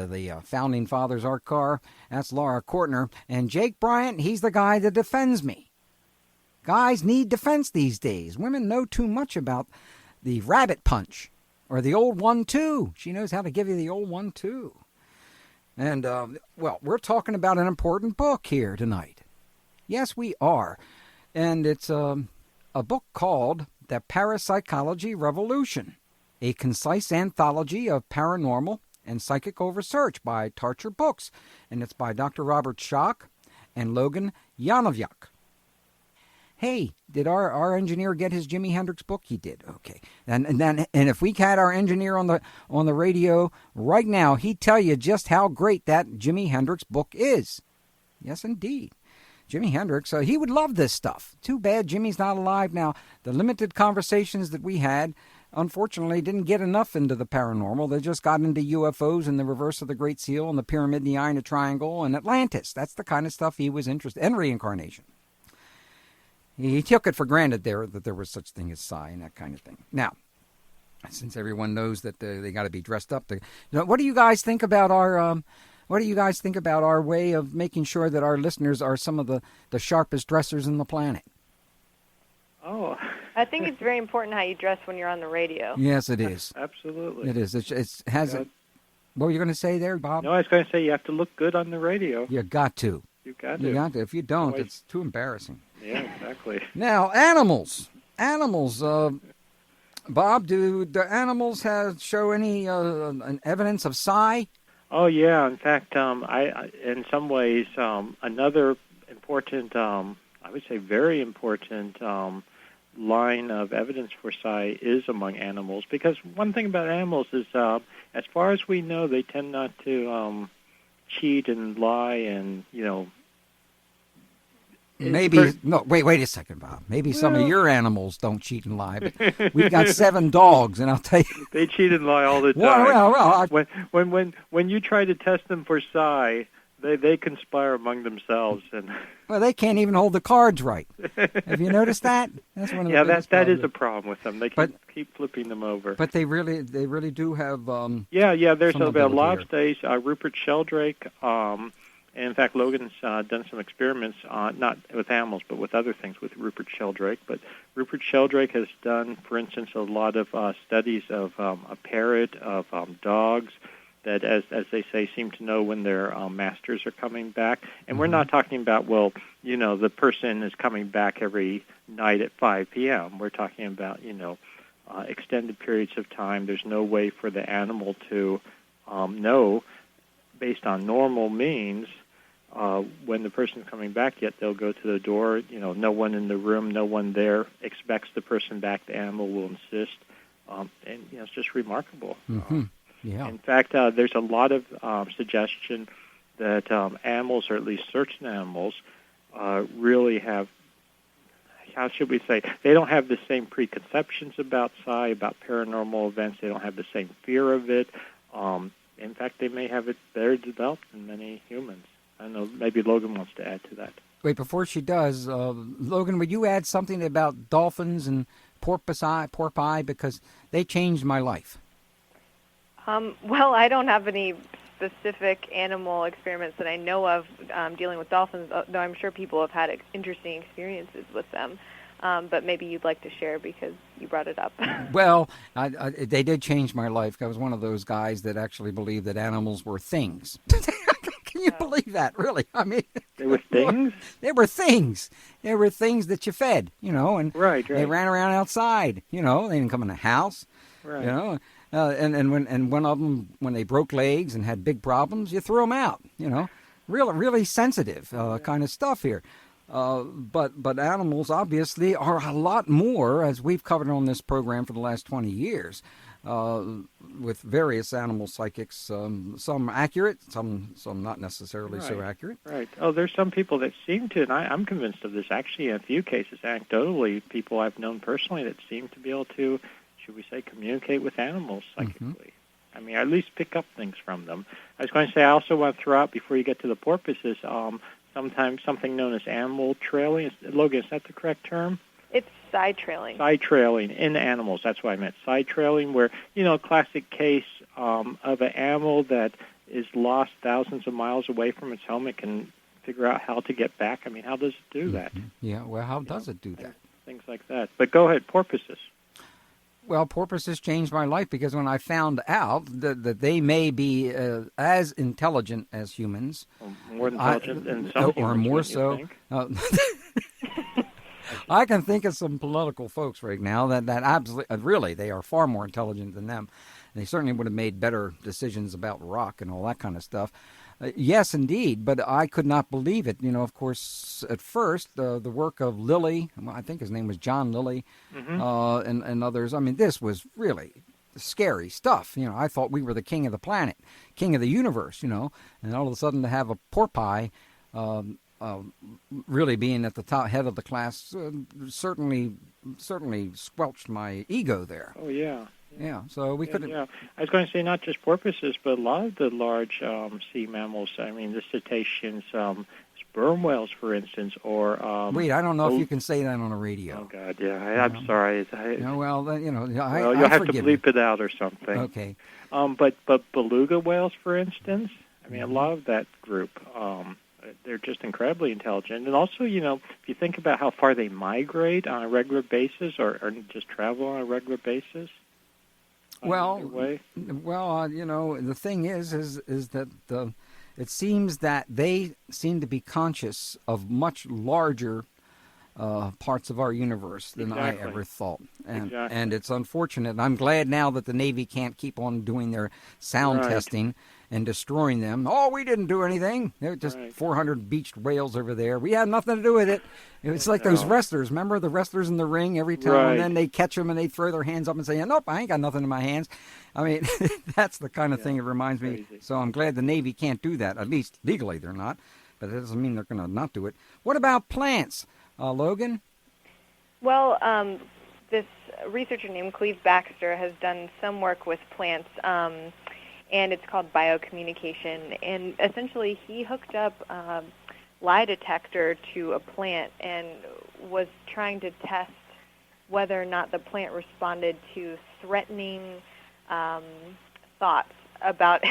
the Founding Fathers art car. That's Laura Kortner. And Jake Bryant, he's the guy that defends me. Guys need defense these days. Women know too much about the rabbit punch or the old 1-2. She knows how to give you the old 1-2. And, we're talking about an important book here tonight. Yes, we are. And it's a book called The Parapsychology Revolution, a concise anthology of paranormal and psychical research by Tarcher Books. And it's by Dr. Robert Schoch and Logan Yonaviak. Hey, did our engineer get his Jimi Hendrix book? He did. Okay. And if we had our engineer on the radio right now, he'd tell you just how great that Jimi Hendrix book is. Yes, indeed. Jimi Hendrix, he would love this stuff. Too bad Jimmy's not alive now. The limited conversations that we had, unfortunately, didn't get enough into the paranormal. They just got into UFOs and the reverse of the Great Seal and the Pyramid in the Eye and the Triangle and Atlantis. That's the kind of stuff he was interested in, and reincarnation. He took it for granted that there was such thing as psi and that kind of thing. Now, since everyone knows that they got to be dressed up, what do you guys think about our? What do you guys think about our way of making sure that our listeners are some of the sharpest dressers in the planet? Oh, I think it's very important how you dress when you're on the radio. Yes, it is. Absolutely, it is. What were you going to say there, Bob? No, I was going to say you have to look good on the radio. You got to. You got to. If you don't, it's too embarrassing. Yeah, exactly. Now, animals. Bob, do the animals show any evidence of psi? Oh yeah. In fact, I in some ways another important, I would say very important line of evidence for psi is among animals. Because one thing about animals is, as far as we know, they tend not to cheat and lie and Maybe wait a second, Bob. Maybe some of your animals don't cheat and lie, but we've got 7 dogs, and I'll tell you, they cheat and lie all the time. Well, when you try to test them for psi, they conspire among themselves, and they can't even hold the cards right. Have you noticed that? That's one of the that is a problem with them. They keep flipping them over. But they really do have. There's about a lot of studies. Rupert Sheldrake And in fact, Logan's done some experiments, not with animals, but with other things, with Rupert Sheldrake. But Rupert Sheldrake has done, for instance, a lot of studies of a parrot, of dogs, that, as they say, seem to know when their masters are coming back. And we're not talking about, well, the person is coming back every night at 5 p.m. We're talking about, extended periods of time. There's no way for the animal to know, based on normal means, when the person's coming back, yet they'll go to the door, no one in the room, no one there, expects the person back. The animal will insist. And, it's just remarkable. Yeah. In fact, there's a lot of suggestion that animals, or at least certain animals, really have, how should we say, they don't have the same preconceptions about psi, about paranormal events. They don't have the same fear of it. In fact, they may have it better developed than many humans. I don't know, maybe Logan wants to add to that. Wait, before she does, Logan, would you add something about dolphins and porpoise, because they changed my life? Well, I don't have any specific animal experiments that I know of dealing with dolphins, though I'm sure people have had interesting experiences with them. But maybe you'd like to share because you brought it up. Well, they did change my life. I was one of those guys that actually believed that animals were things. Can you believe that, really? I mean, they were things? They were things. They were things that you fed, and right. They ran around outside, they didn't come in the house, right. And one of them, when they broke legs and had big problems, you threw them out, really sensitive kind of stuff here. But animals obviously are a lot more, as we've covered on this program for the last 20 years, with various animal psychics, some accurate, some not necessarily so accurate. Right. Oh, there's some people that seem to, and I'm convinced of this actually in a few cases, anecdotally, people I've known personally that seem to be able to, should we say, communicate with animals psychically. I mean, at least pick up things from them. I was going to say, I also want to throw out, before you get to the porpoises, sometimes something known as animal trailing. Logan, is that the correct term? It's side trailing. Side trailing in animals. That's what I meant. Side trailing, where, a classic case of an animal that is lost thousands of miles away from its home. It can figure out how to get back. I mean, how does it do that? Yeah, well, how does it do that? Things like that. But go ahead, porpoises. Well, porpoises changed my life because when I found out that they may be as intelligent as humans, more intelligent than some humans, or more so. I can think of some political folks right now that absolutely, really, they are far more intelligent than them. They certainly would have made better decisions about rock and all that kind of stuff. Yes, indeed, but I could not believe it. Of course, at first, the work of Lilly, I think his name was John Lilly, and others. I mean, this was really scary stuff. I thought we were the king of the planet, king of the universe, and all of a sudden to have a porpoise really being at the head of the class certainly squelched my ego there. Oh, yeah. Yeah, so we couldn't. Yeah, I was going to say not just porpoises, but a lot of the large sea mammals. I mean, the cetaceans, sperm whales, for instance, or. Wait, I don't know if you can say that on the radio. Oh God, yeah, I'm sorry. Well, you'll have to bleep it out or something. Okay. But beluga whales, for instance, I mean, a lot of that group. They're just incredibly intelligent, and also, if you think about how far they migrate on a regular basis, or just travel on a regular basis. Well, the thing is that it seems that they seem to be conscious of much larger parts of our universe than I ever thought. And it's unfortunate. And I'm glad now that the Navy can't keep on doing their sound testing and destroying them. Oh, we didn't do anything. They're just 400 beached whales over there. We had nothing to do with it. It's like those wrestlers. Remember the wrestlers in the ring every time? And then they catch them and they throw their hands up and say, nope, I ain't got nothing in my hands. I mean, that's the kind of thing it reminds me. So I'm glad the Navy can't do that. At least legally they're not. But that doesn't mean they're going to not do it. What about plants? Logan? Well, this researcher named Cleve Baxter has done some work with plants, and it's called Biocommunication. And essentially, he hooked up a lie detector to a plant and was trying to test whether or not the plant responded to threatening thoughts about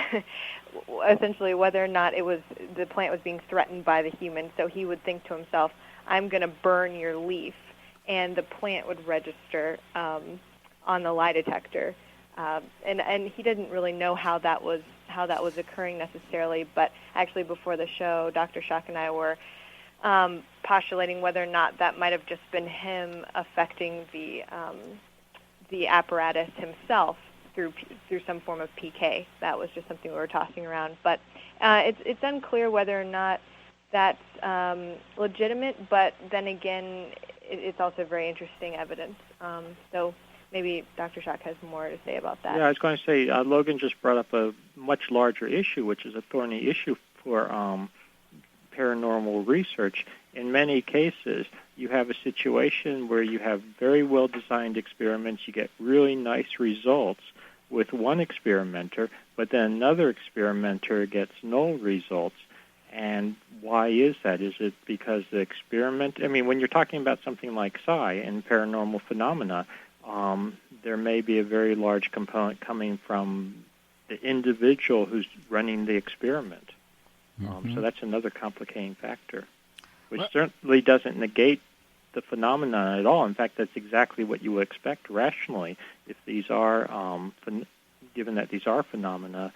essentially whether or not the plant was being threatened by the human. So he would think to himself, I'm going to burn your leaf, and the plant would register on the lie detector. And he didn't really know how that was occurring necessarily, but actually before the show, Dr. Schoch and I were postulating whether or not that might have just been him affecting the apparatus himself through some form of PK. That was just something we were tossing around, but it's unclear whether or not that's legitimate. But then again, it's also very interesting evidence. So maybe Dr. Schoch has more to say about that. Yeah, I was going to say, Logan just brought up a much larger issue, which is a thorny issue for paranormal research. In many cases, you have a situation where you have very well-designed experiments, you get really nice results with one experimenter, but then another experimenter gets null results. And why is that? Is it because the experiment, when you're talking about something like psi and paranormal phenomena, there may be a very large component coming from the individual who's running the experiment. So that's another complicating factor, which certainly doesn't negate the phenomenon at all. In fact, that's exactly what you would expect rationally if these are, given that these are phenomena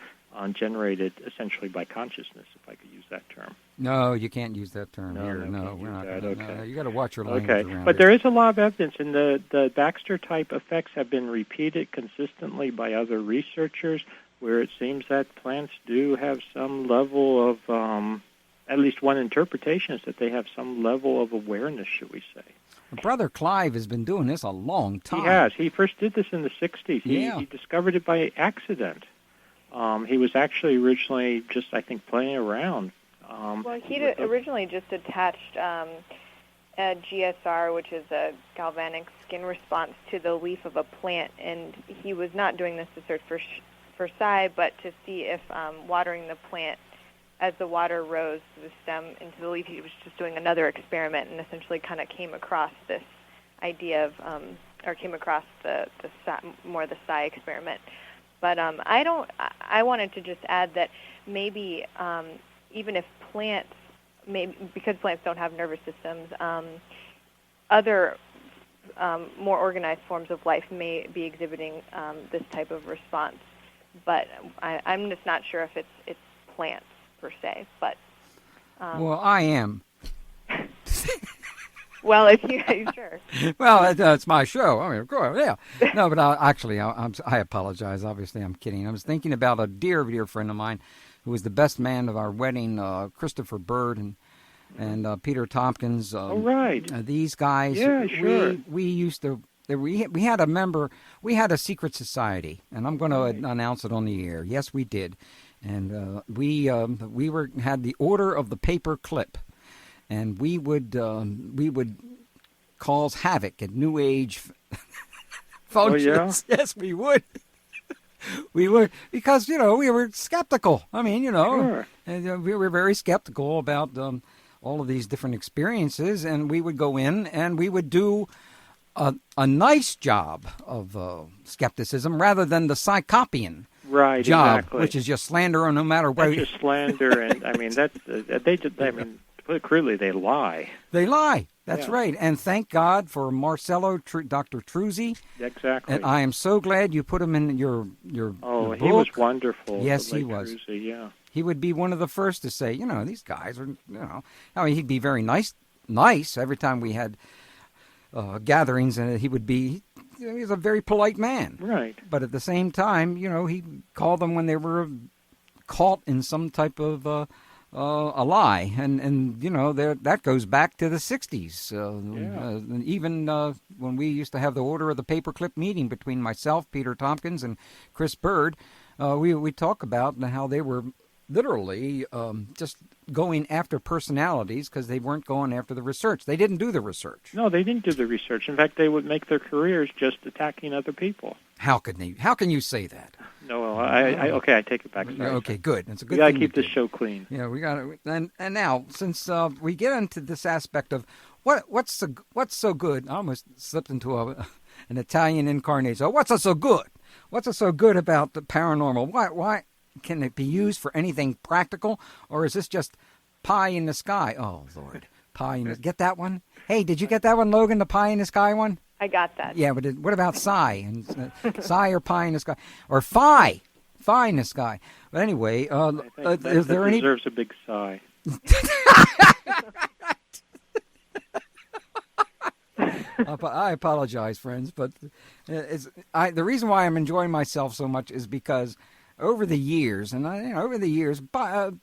generated essentially by consciousness, if I could use that term. No, you can't use that term here. No, we're not. Okay. You got to watch your language around but it. there is a lot of evidence, and the Baxter-type effects have been repeated consistently by other researchers, where it seems that plants do have some level of, at least one interpretation is that they have some level of awareness, should we say. Brother Clive has been doing this a long time. He has. He first did this in the 60s. Yeah. He discovered it by accident. He was actually originally just, I think, playing around. Well, he originally just attached a GSR, which is a galvanic skin response, to the leaf of a plant, and he was not doing this to search for psi, but to see if watering the plant, as the water rose to the stem into the leaf, he was just doing another experiment, and essentially kind of came across this idea of, or came across the psi experiment. But I wanted to just add that maybe even if plants, because plants don't have nervous systems, other more organized forms of life may be exhibiting this type of response. But I'm just not sure if it's plants per se. But well, I am. Well, if you sure. Well, it's my show. Of course, yeah. No, but I apologize. Obviously, I'm kidding. I was thinking about a dear friend of mine who was the best man of our wedding, Christopher Bird and Peter Tompkins. Right. These guys. Yeah, sure. We used to. We had a member. We had a secret society, and I'm going to announce it on the air. Yes, we did, and we had the Order of the Paper Clip. And we would cause havoc at New Age functions. Oh, yeah? Yes, we would. We would, because, we were skeptical. Sure. And, we were very skeptical about all of these different experiences. And we would go in and we would do a nice job of skepticism rather than the psychopian job, exactly. which is just slander no matter what. That's just slander, and put it crudely, they lie. They lie. That's right. And thank God for Marcello, Dr. Truzzi. Exactly. And I am so glad you put him in your Oh, book. He was wonderful. Yes, he was. Truzzi, yeah. He would be one of the first to say, these guys are, he'd be very nice every time we had gatherings, and he would be, he's a very polite man. Right. But at the same time, he'd call them when they were caught in some type of a lie, and that goes back to the 60s. Even when we used to have the Order of the Paperclip meeting between myself, Peter Tompkins, and Chris Bird, we talk about how they were literally just going after personalities because they weren't going after the research. They didn't do the research. No, they didn't do the research. In fact, they would make their careers just attacking other people. How can you say that? No, I take it back. Sorry. Okay, good. That's a good. We got to keep this show clean. Yeah, we got to. And now, since we get into this aspect of what's so good, I almost slipped into an Italian incarnation. What's so good? What's so good about the paranormal? can it be used for anything practical, or is this just pie in the sky? Oh, Lord. Pie in the... Get that one? Hey, did you get that one, Logan, the pie in the sky one? I got that. Yeah, but what about psi? And psi or pie in the sky? Or phi? Phi in the sky. But anyway, is there any... deserves a big sigh. I apologize, friends, but the reason why I'm enjoying myself so much is because over the years, I'm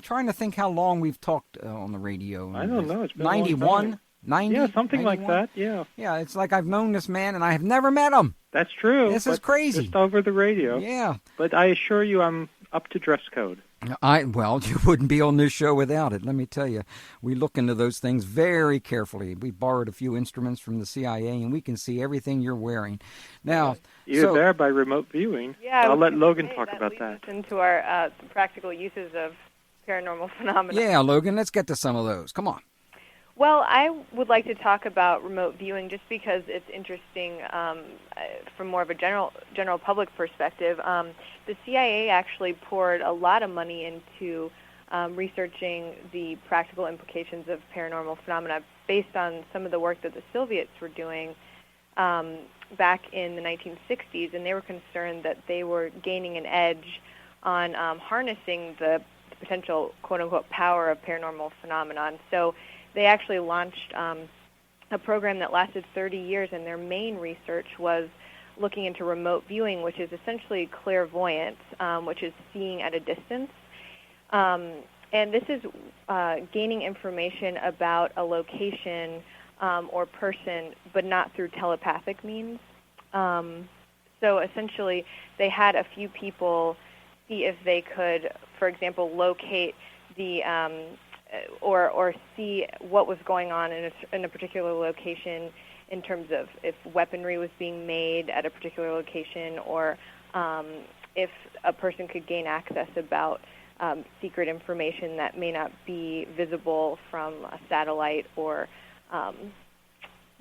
trying to think how long we've talked on the radio. I don't know. It's been 91, 90, yeah, something 91? like that. Yeah. Yeah, it's like I've known this man and I have never met him. That's true. This is crazy. Just over the radio. Yeah. But I assure you, I'm up to dress code. Well, you wouldn't be on this show without it. Let me tell you, we look into those things very carefully. We borrowed a few instruments from the CIA, and we can see everything you're wearing. Now, you're there by remote viewing. Yeah, I'll let Logan talk about that. That leads us into our practical uses of paranormal phenomena. Yeah, Logan, let's get to some of those. Come on. Well, I would like to talk about remote viewing just because it's interesting from more of a general public perspective. The CIA actually poured a lot of money into researching the practical implications of paranormal phenomena based on some of the work that the Soviets were doing back in the 1960s, and they were concerned that they were gaining an edge on harnessing the potential quote-unquote power of paranormal phenomenon. So they actually launched a program that lasted 30 years, and their main research was looking into remote viewing, which is essentially clairvoyance, which is seeing at a distance. And this is gaining information about a location or person, but not through telepathic means. So essentially, they had a few people see if they could, for example, locate the or see what was going on in a particular location in terms of if weaponry was being made at a particular location, or if a person could gain access about secret information that may not be visible from a satellite or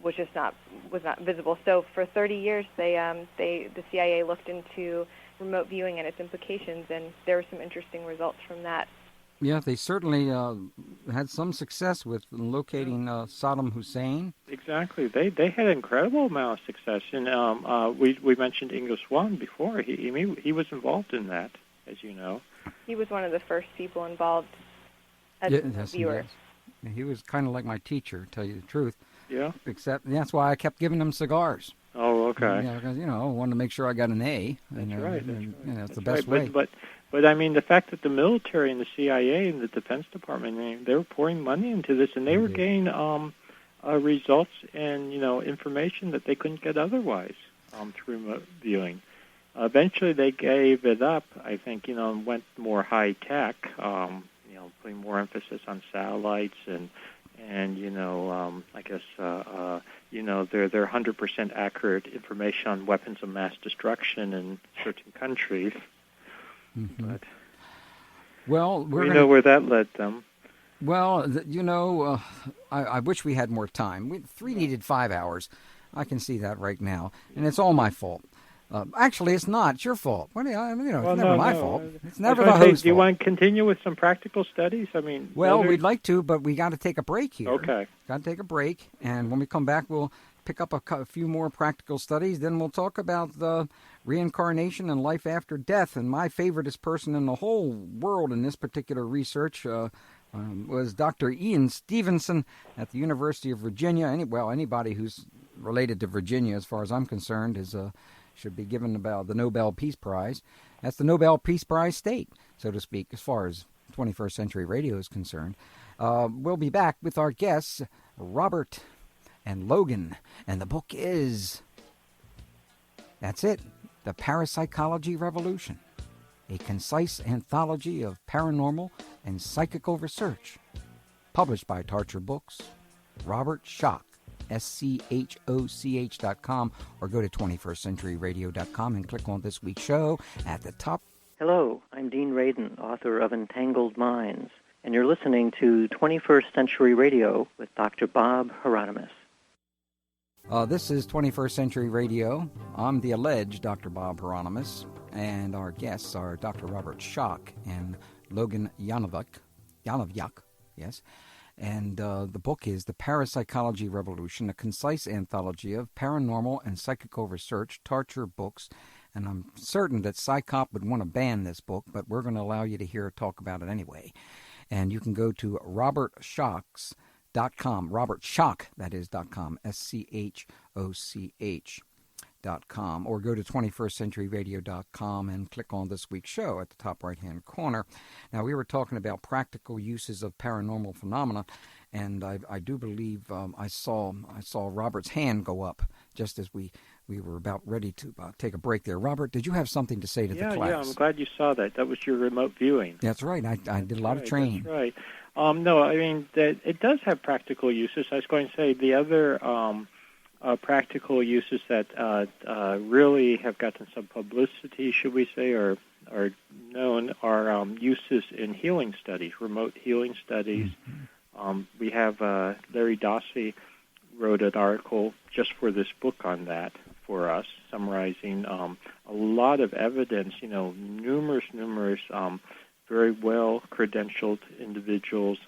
was not visible. So for 30 years, the CIA looked into remote viewing and its implications, and there were some interesting results from that. Yeah, they certainly had some success with locating Saddam Hussein. Exactly. They had an incredible amount of success. And we mentioned Ingo Swann before. He was involved in that, as you know. He was one of the first people involved as a viewer. He was kind of like my teacher, to tell you the truth. Yeah. Except that's why I kept giving him cigars. Oh, okay. Yeah, because, I wanted to make sure I got an A. That's right. That's the best way. But I mean, the fact that the military and the CIA and the Defense Department, they were pouring money into this, and they were getting results and, information that they couldn't get otherwise through remote viewing. Eventually, they gave it up, I think, and went more high-tech, putting more emphasis on satellites and I guess, their 100% accurate information on weapons of mass destruction in certain countries. Mm-hmm. But well, we know where that led them. Well, I wish we had more time. 3 needed 5 hours. I can see that right now, and it's all my fault. Actually, it's not. It's your fault. It's never my fault. It's never the host's fault. Do you want to continue with some practical studies? We'd like to, but we got to take a break here. Okay. Got to take a break, and when we come back, we'll pick up a few more practical studies. Then we'll talk about the reincarnation and life after death. And my favoriteest person in the whole world in this particular research was Dr. Ian Stevenson at the University of Virginia. Anybody who's related to Virginia, as far as I'm concerned, should be given about the Nobel Peace Prize. That's the Nobel Peace Prize state, so to speak, as far as 21st Century Radio is concerned. We'll be back with our guests, Robert and Logan, and the book is, that's it, The Parapsychology Revolution, a concise anthology of paranormal and psychical research, published by Tarcher Books. Robert Schoch, SCHOCH.com, or go to 21stcenturyradio.com and click on this week's show at the top. Hello, I'm Dean Radin, author of Entangled Minds, and you're listening to 21st Century Radio with Dr. Bob Hieronimus. This is 21st Century Radio. I'm the alleged Dr. Bob Hieronimus, and our guests are Dr. Robert Schoch and Logan Yonaviak, yes. And the book is The Parapsychology Revolution, a concise anthology of paranormal and psychical research, torture books. And I'm certain that PsyCop would want to ban this book, but we're going to allow you to hear talk about it anyway. And you can go to robertschoch.com, robertschoch, that is, .com, SCHOCH.com, or go to 21stcenturyradio.com and click on this week's show at the top right-hand corner. Now, we were talking about practical uses of paranormal phenomena, and I do believe I saw Robert's hand go up just as we were about ready to take a break there. Robert, did you have something to say to the class? Yeah, I'm glad you saw that. That was your remote viewing. That's right. I did a lot of training. That's right. No, I mean, it does have practical uses. I was going to say the other practical uses that really have gotten some publicity, should we say, or are known are uses in healing studies, remote healing studies. Mm-hmm. We have Larry Dossey wrote an article just for this book on that for us, summarizing a lot of evidence, numerous very well-credentialed individuals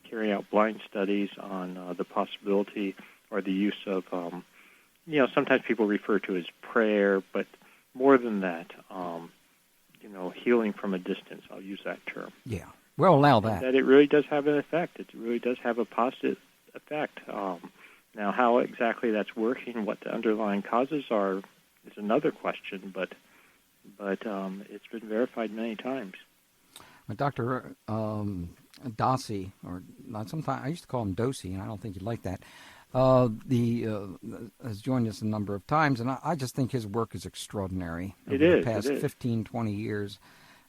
carrying out blind studies on the possibility or the use of, sometimes people refer to as prayer, but more than that, healing from a distance. I'll use that term. Yeah, we'll allow that. That it really does have an effect. It really does have a positive effect. Now, how exactly that's working, what the underlying causes are, is another question, but it's been verified many times. Dr. Dossey, or not sometimes I used to call him Dosey, and I don't think you'd like that. Has joined us a number of times, and I just think his work is extraordinary. Over the past 15, 20 years.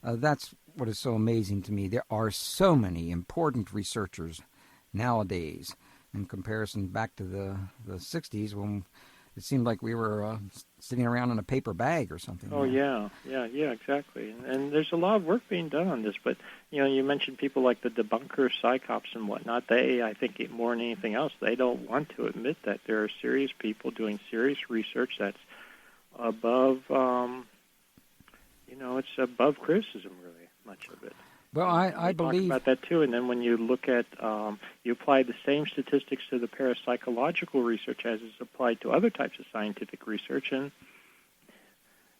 That's what is so amazing to me. There are so many important researchers nowadays in comparison back to the 60s when it seemed like we were sitting around in a paper bag or something. Oh, yeah, exactly. And there's a lot of work being done on this, but, you mentioned people like the debunkers, psychops, and whatnot. They, I think, more than anything else, they don't want to admit that there are serious people doing serious research that's above, it's above criticism, really, much of it. Well, I believe... talk about that, too, and then when you look at, you apply the same statistics to the parapsychological research as is applied to other types of scientific research, and,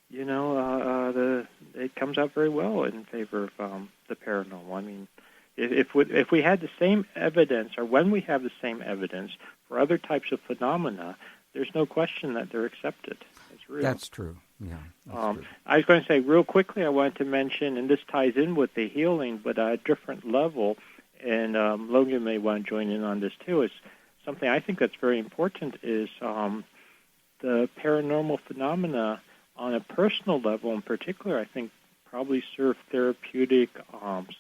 it comes out very well in favor of the paranormal. I mean, if we had the same evidence, or when we have the same evidence for other types of phenomena, there's no question that they're accepted. It's real. That's true. Yeah. True. I was going to say real quickly, I wanted to mention, and this ties in with the healing, but at a different level, and Logan may want to join in on this too, is something I think that's very important is the paranormal phenomena on a personal level in particular, I think probably serve therapeutic,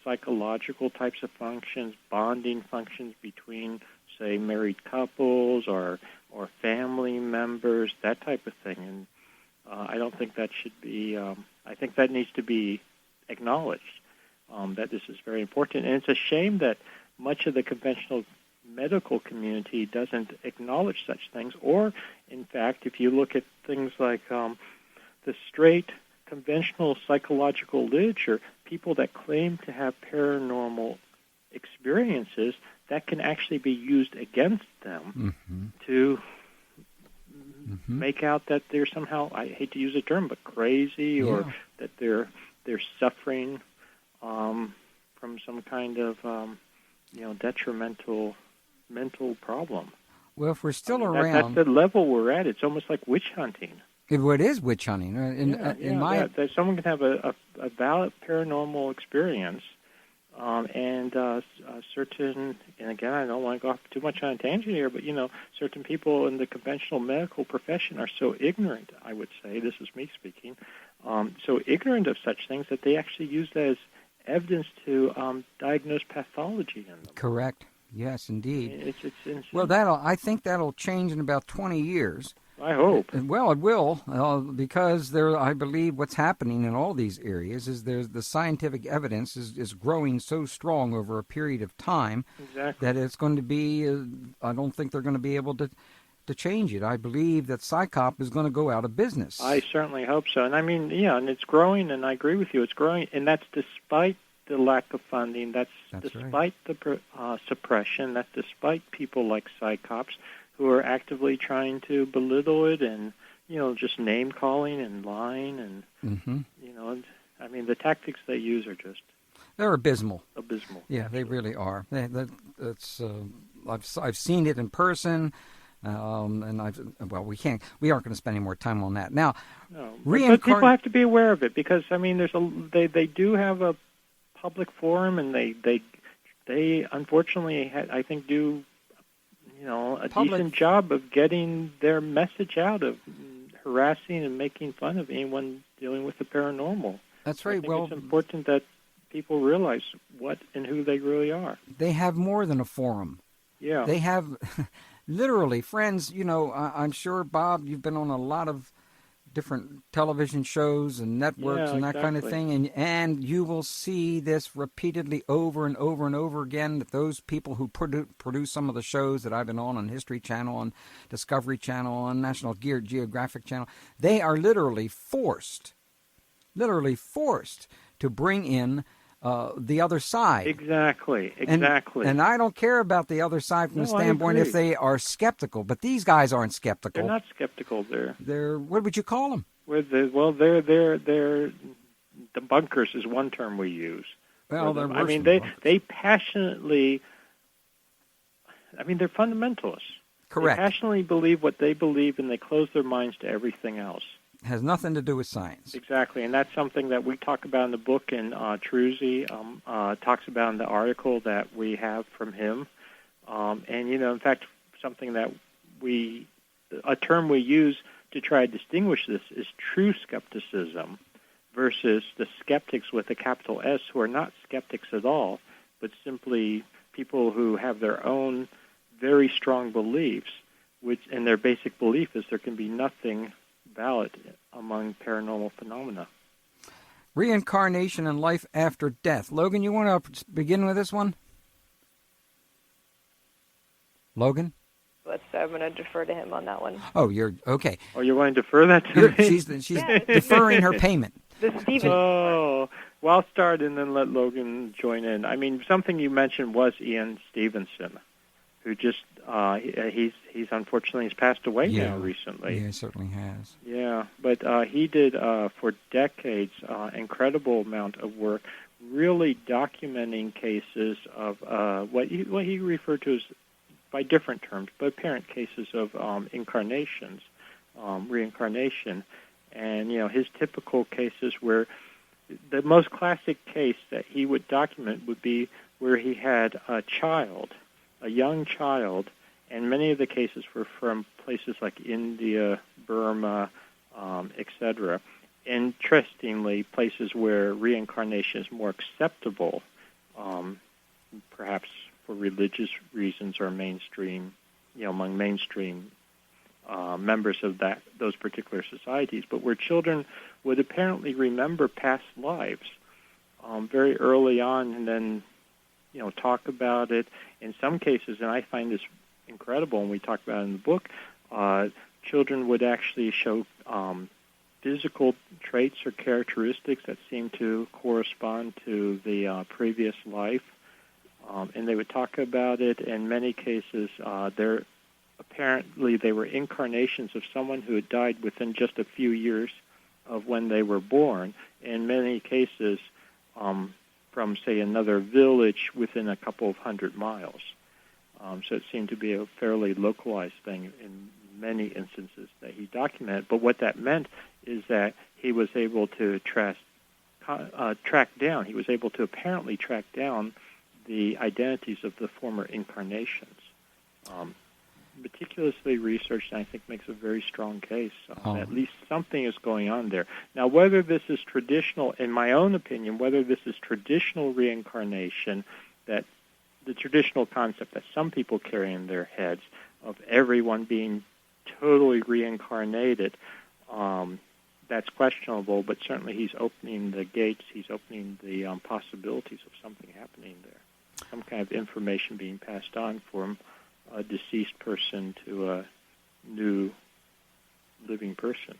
psychological types of functions, bonding functions between, say, married couples or family members, that type of thing. And I don't think that should be, I think that needs to be acknowledged, that this is very important. And it's a shame that much of the conventional medical community doesn't acknowledge such things. Or, in fact, if you look at things like the straight conventional psychological literature, people that claim to have paranormal experiences, that can actually be used against them to make out that they're somehow, I hate to use the term, but crazy, or that they're suffering from some kind of detrimental mental problem. Well, if we're still around, that's the level we're at. It's almost like witch hunting. It is witch hunting. That someone can have a valid paranormal experience, and certain, and again, I don't want to go off too much on a tangent here, but, certain people in the conventional medical profession are so ignorant, I would say, this is me speaking, so ignorant of such things that they actually use that as evidence to diagnose pathology in them. Correct. Yes, indeed. It's insane. Well, I think that'll change in about 20 years. I hope. Well, it will, because I believe what's happening in all these areas is the scientific evidence is growing so strong over a period of time that it's going to be, I don't think they're going to be able to to change it. I believe that Psychop is going to go out of business. I certainly hope so. And I mean, yeah, and it's growing, and I agree with you. It's growing, and that's despite the lack of funding. That's despite right. the suppression. That's despite people like Psychops who are actively trying to belittle it and, just name-calling and lying. And, I mean, the tactics they use are just... They're abysmal. Abysmal. Yeah, they really are. I've seen it in person, and we aren't going to spend any more time on that now. No, but people have to be aware of it because I mean, they do have a public forum, and they unfortunately I think do a decent job of getting their message out, of harassing and making fun of anyone dealing with the paranormal. That's right. I think it's important that people realize what and who they really are. They have more than a forum. Yeah. They have literally friends. I'm sure, Bob, you've been on a lot of different television shows and networks and that kind of thing, and you will see this repeatedly over and over and over again, that those people who produce some of the shows that I've been on History Channel, on Discovery Channel, on National Geographic Channel, they are literally forced to bring in the other side. Exactly. And I don't care about the other side from the standpoint if they are skeptical, but these guys aren't skeptical. They're not skeptical. They're what would you call them? They're debunkers is one term we use. Well, they passionately. I mean, they're fundamentalists. Correct. They passionately believe what they believe, and they close their minds to everything else. Has nothing to do with science. Exactly, and that's something that we talk about in the book, and Truzzi talks about in the article that we have from him. And, in fact, something that a term we use to try to distinguish this is true skepticism versus the skeptics with a capital S, who are not skeptics at all, but simply people who have their own very strong beliefs, and their basic belief is there can be nothing valid among paranormal phenomena. Reincarnation and life after death. Logan, you want to begin with this one? Logan? I'm going to defer to him on that one. Oh, you're okay. Oh, you're going to defer that to me? She's deferring her payment. Stephen. Oh, well, I'll start and then let Logan join in. I mean, something you mentioned was Ian Stevenson, who just he's unfortunately passed away now recently. Yeah, he certainly has. Yeah, but he did for decades incredible amount of work, really documenting cases of what he referred to as, by different terms, but apparent cases of incarnations, reincarnation, and his typical cases where the most classic case that he would document would be where he had a young child, and many of the cases were from places like India, Burma, etc. Interestingly, places where reincarnation is more acceptable, perhaps for religious reasons or mainstream, among mainstream members of those particular societies, but where children would apparently remember past lives very early on, and then talk about it. In some cases, and I find this incredible, and we talk about it in the book, children would actually show physical traits or characteristics that seem to correspond to the previous life, and they would talk about it. In many cases, they were incarnations of someone who had died within just a few years of when they were born. In many cases, from, say, another village within a couple of 100 miles. So it seemed to be a fairly localized thing in many instances that he documented. But what that meant is that he was able to track down. He was able to apparently track down the identities of the former incarnations. Meticulously researched, and I think makes a very strong case. At least something is going on there. Now, whether this is traditional, in my own opinion, whether this is traditional reincarnation, that the traditional concept that some people carry in their heads of everyone being totally reincarnated, that's questionable, but certainly he's opening the gates, he's opening the possibilities of something happening there, some kind of information being passed on from a deceased person to new living person.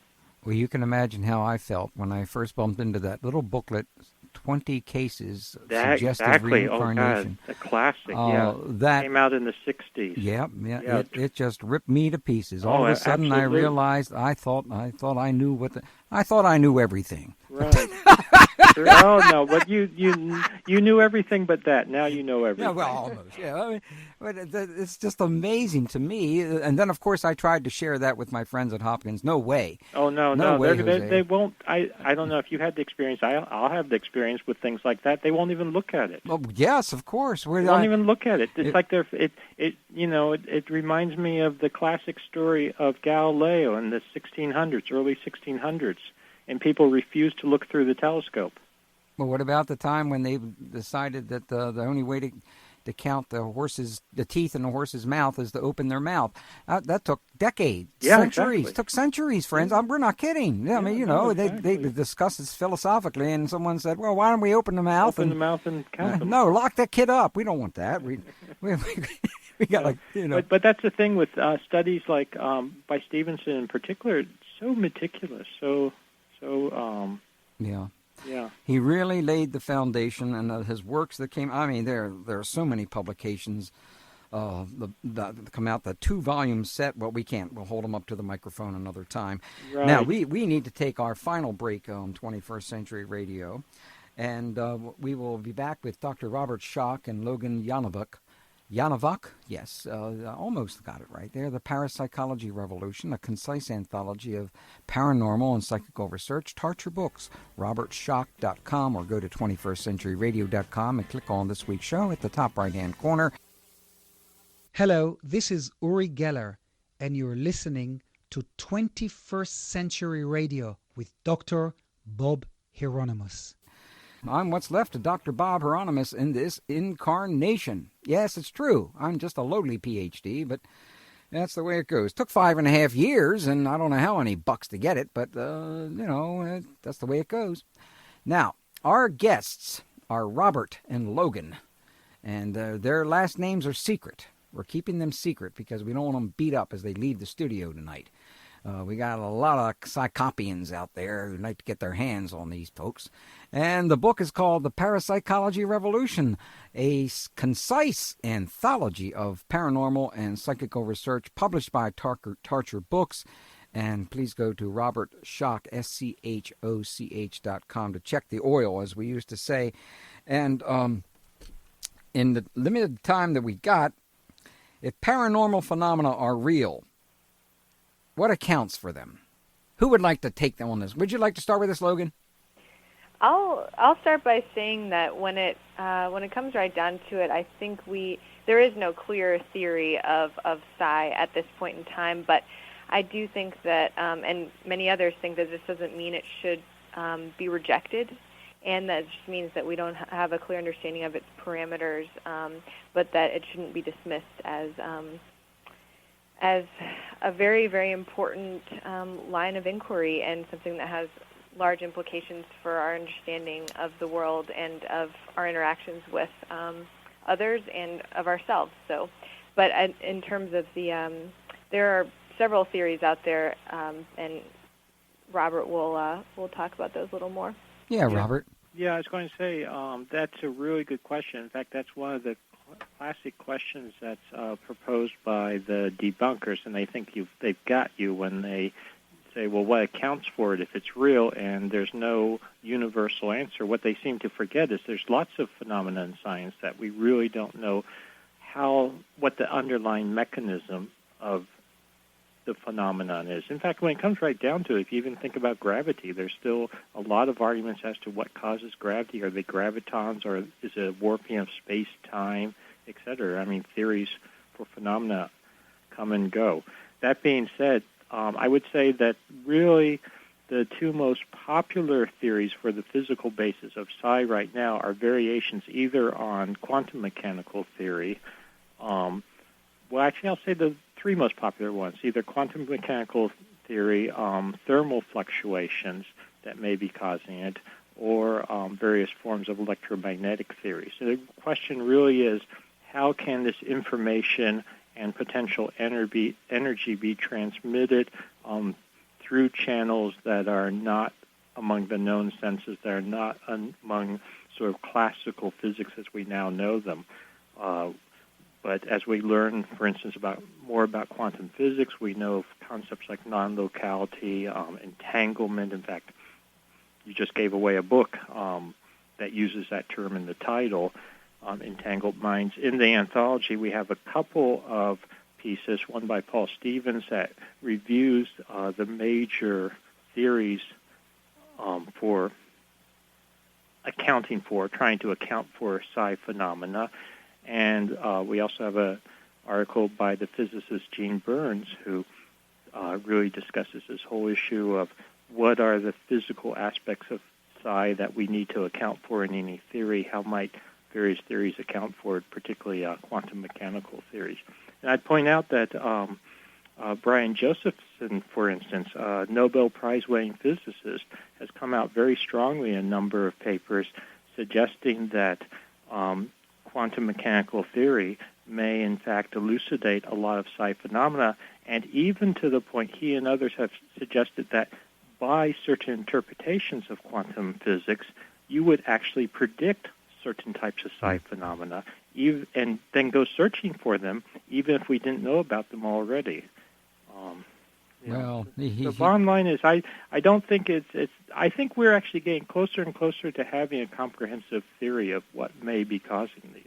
Well, you can imagine how I felt when I first bumped into that little booklet, 20 Cases of Suggestive Reincarnation. Oh, God, a classic, yeah. That came out in the 60s. Yeah. It just ripped me to pieces. All of a sudden, absolutely. I realized I thought I knew I thought I knew everything. Right. Oh no, but you knew everything but that. Now you know everything. Yeah, well, almost. Yeah, I mean, but it's just amazing to me. And then, of course, I tried to share that with my friends at Hopkins. No way. Oh no, way, they won't. I don't know if you had the experience. I'll have the experience with things like that. They won't even look at it. Well, yes, of course. They won't even look at it. It's like it reminds me of the classic story of Galileo in the 1600s, early 1600s, and people refused to look through the telescope. Well, what about the time when they decided that the only way to count the teeth in the horse's mouth is to open their mouth? That took decades, centuries. Exactly. It took centuries, friends. We're not kidding. I mean, exactly. they discussed this philosophically, and someone said, "Well, why don't we open the mouth? Open the mouth and count them." No, lock that kid up. We don't want that. We got But that's the thing with studies like by Stevenson in particular. It's so meticulous, so. Yeah. Yeah. He really laid the foundation, and his works that came. I mean, there are so many publications that come out. The 2-volume set. Well, we can't. We'll hold them up to the microphone another time. Right. Now we need to take our final break on 21st Century Radio, and we will be back with Dr. Robert Schoch and Logan Yonaviak, yes, almost got it right there. The Parapsychology Revolution, a concise anthology of paranormal and psychical research. Start your books, robertschoch.com, or go to 21stcenturyradio.com and click on this week's show at the top right-hand corner. Hello, this is Uri Geller, and you're listening to 21st Century Radio with Dr. Bob Hieronimus. I'm what's left of Dr. Bob Hieronimus in this incarnation. Yes, it's true. I'm just a lowly PhD, but that's the way it goes. Took 5.5 years, and I don't know how many bucks to get it, but, that's the way it goes. Now, our guests are Robert and Logan, and their last names are secret. We're keeping them secret because we don't want them beat up as they leave the studio tonight. We got a lot of psychopians out there who'd like to get their hands on these folks. And the book is called The Parapsychology Revolution, a concise anthology of paranormal and psychical research published by Tarcher Books. And please go to Robert Schoch, SCHOCH.com to check the oil, as we used to say. And in the limited time that we got, if paranormal phenomena are real, what accounts for them? Who would like to take them on this? Would you like to start with this, Logan? I'll start by saying that when it comes right down to it, I think there is no clear theory of psi at this point in time, but I do think that, and many others think that this doesn't mean it should be rejected, and that just means that we don't have a clear understanding of its parameters, but that it shouldn't be dismissed as a very, very important line of inquiry and something that has large implications for our understanding of the world and of our interactions with others and of ourselves. So, but in terms of there are several theories out there, and Robert will talk about those a little more. Yeah, Robert. Yeah, I was going to say that's a really good question. In fact, that's one of the classic questions that's proposed by the debunkers, and they think they've got you when they say, well, what accounts for it if it's real? And there's no universal answer. What they seem to forget is there's lots of phenomena in science that we really don't know what the underlying mechanism of the phenomenon is. In fact, when it comes right down to it, if you even think about gravity, there's still a lot of arguments as to what causes gravity. Are they gravitons, or is it a warping of space-time, et cetera? I mean, theories for phenomena come and go. That being said, I would say that really the two most popular theories for the physical basis of psi right now are variations either on quantum mechanical theory. Well, actually, I'll say the three most popular ones, either quantum mechanical theory, thermal fluctuations that may be causing it, or various forms of electromagnetic theory. So the question really is, how can this information and potential energy be transmitted through channels that are not among the known senses, that are not among sort of classical physics as we now know them. But as we learn, for instance, more about quantum physics, we know of concepts like non-locality, entanglement. In fact, you just gave away a book that uses that term in the title, Entangled Minds. In the anthology, we have a couple of pieces, one by Paul Stevens that reviews the major theories for trying to account for psi phenomena. And we also have an article by the physicist Gene Burns, who really discusses this whole issue of what are the physical aspects of psi that we need to account for in any theory, how might various theories account for it, particularly quantum mechanical theories. And I'd point out that Brian Josephson, for instance, a Nobel Prize-winning physicist, has come out very strongly in a number of papers suggesting that quantum mechanical theory may, in fact, elucidate a lot of psi phenomena, and even to the point he and others have suggested that by certain interpretations of quantum physics, you would actually predict certain types of psi phenomena, and then go searching for them, even if we didn't know about them already. The bottom line is, I don't think it's. I think we're actually getting closer and closer to having a comprehensive theory of what may be causing these.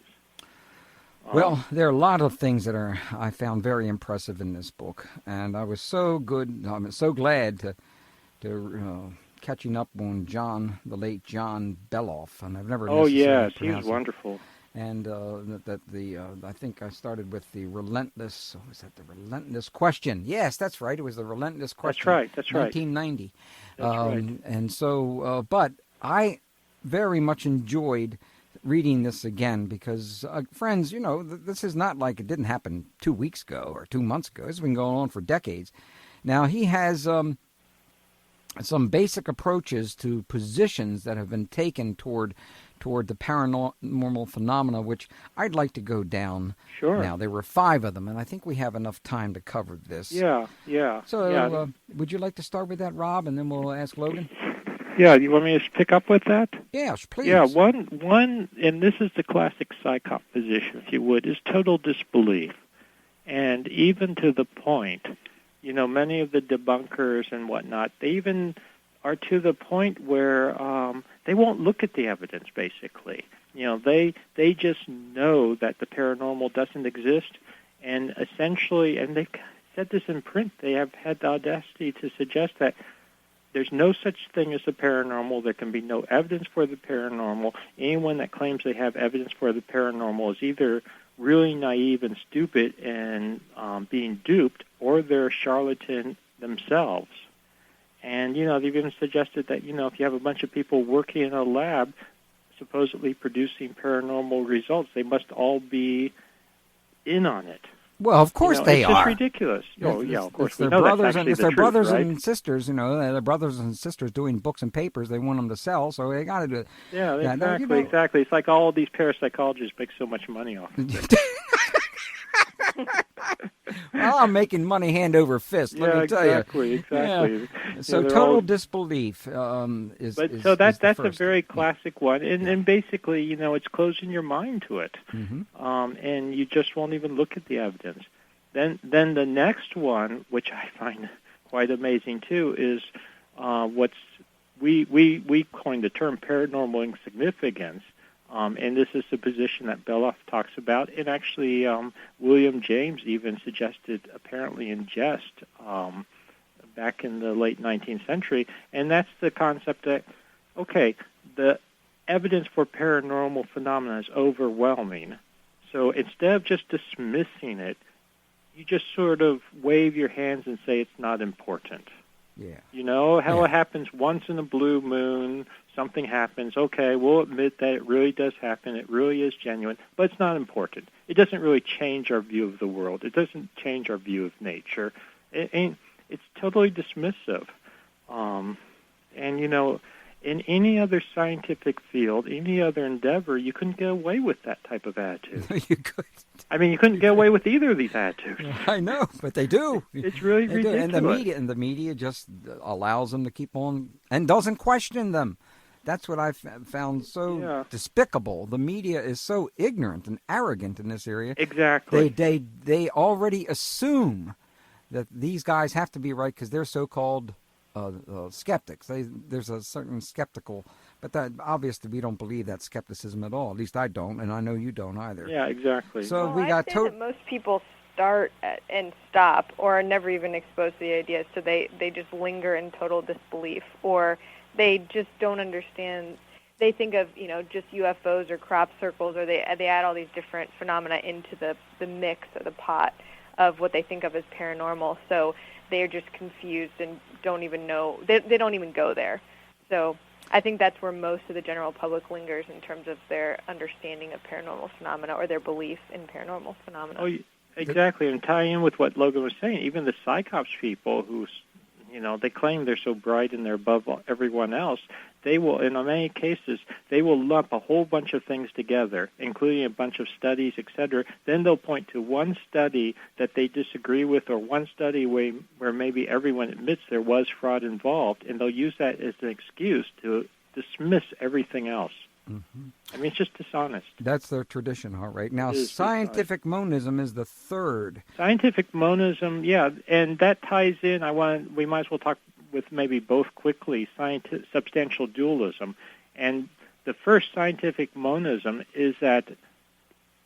Well, there are a lot of things that I found very impressive in this book, and I was so glad to catching up on the late John Beloff, and I've never. Oh yes, he was wonderful. And I think I started with the relentless. Was that the relentless question? Yes, that's right. It was the relentless question. That's right. 1990. That's right. And so, but I very much enjoyed reading this again because, friends, this is not like it didn't happen 2 weeks ago or 2 months ago. It's been going on for decades. Now he has some basic approaches to positions that have been taken toward the paranormal phenomena, which I'd like to go down. Sure. Now, there were 5 of them, and I think we have enough time to cover this. Yeah. So, would you like to start with that, Rob, and then we'll ask Logan? Yeah, you want me to pick up with that? Yes, please. Yeah, one, and this is the classic psychop position, if you would, is total disbelief. And even to the point, many of the debunkers and whatnot, they even are to the point where they won't look at the evidence, basically. They just know that the paranormal doesn't exist, and essentially, and they've said this in print, they have had the audacity to suggest that there's no such thing as the paranormal. There can be no evidence for the paranormal. Anyone that claims they have evidence for the paranormal is either really naive and stupid and being duped, or they're a charlatan themselves. And, they've even suggested that, if you have a bunch of people working in a lab supposedly producing paranormal results, they must all be in on it. Well, of course they are. It's just ridiculous. Of course. It's their brothers and sisters, their brothers and sisters doing books and papers. They want them to sell, so they got to do it. Yeah, exactly. It's like all these parapsychologists make so much money off of it. Well, I'm making money hand over fist, let me tell you. Exactly. Yeah. So total disbelief is so that's the a very classic one, and basically, it's closing your mind to it, and you just won't even look at the evidence. Then the next one, which I find quite amazing too, is we coined the term paranormal insignificance. And this is the position that Beloff talks about. And actually, William James even suggested, apparently in jest, back in the late 19th century. And that's the concept that, the evidence for paranormal phenomena is overwhelming. So instead of just dismissing it, you just sort of wave your hands and say it's not important. Yeah. It happens once in a blue moon. Something happens. Okay, we'll admit that it really does happen. It really is genuine, but it's not important. It doesn't really change our view of the world. It doesn't change our view of nature. It's totally dismissive. And, in any other scientific field, any other endeavor, you couldn't get away with that type of attitude. You couldn't. I mean, you couldn't get away with either of these attitudes. I know, but they do. It's really They do. ridiculous. And the media just allows them to keep on and doesn't question them. That's what I found so despicable. The media is so ignorant and arrogant in this area. Exactly. They already assume that these guys have to be right because they're so-called skeptics. There's a certain skeptical, but that obviously we don't believe that skepticism at all. At least I don't, and I know you don't either. Yeah, exactly. So well, we got I'd say that most people start and stop, or are never even exposed to the idea, so they just linger in total disbelief, or they just don't understand. They think of just UFOs or crop circles, or they add all these different phenomena into the mix or the pot of what they think of as paranormal. So they're just confused and don't even know. They don't even go there. So I think that's where most of the general public lingers in terms of their understanding of paranormal phenomena or their belief in paranormal phenomena. Oh, exactly. And tie in with what Logan was saying, even the psychops people who, they claim they're so bright and they're above everyone else, they will, in many cases, they will lump a whole bunch of things together, including a bunch of studies, etc. Then they'll point to one study that they disagree with, or one study where maybe everyone admits there was fraud involved, and they'll use that as an excuse to dismiss everything else. Mm-hmm. I mean, it's just dishonest. That's their tradition, all right. Now, scientific monism is the third. Scientific monism, yeah, and that ties in. We might as well talk with maybe both quickly, substantial dualism. And the first scientific monism is that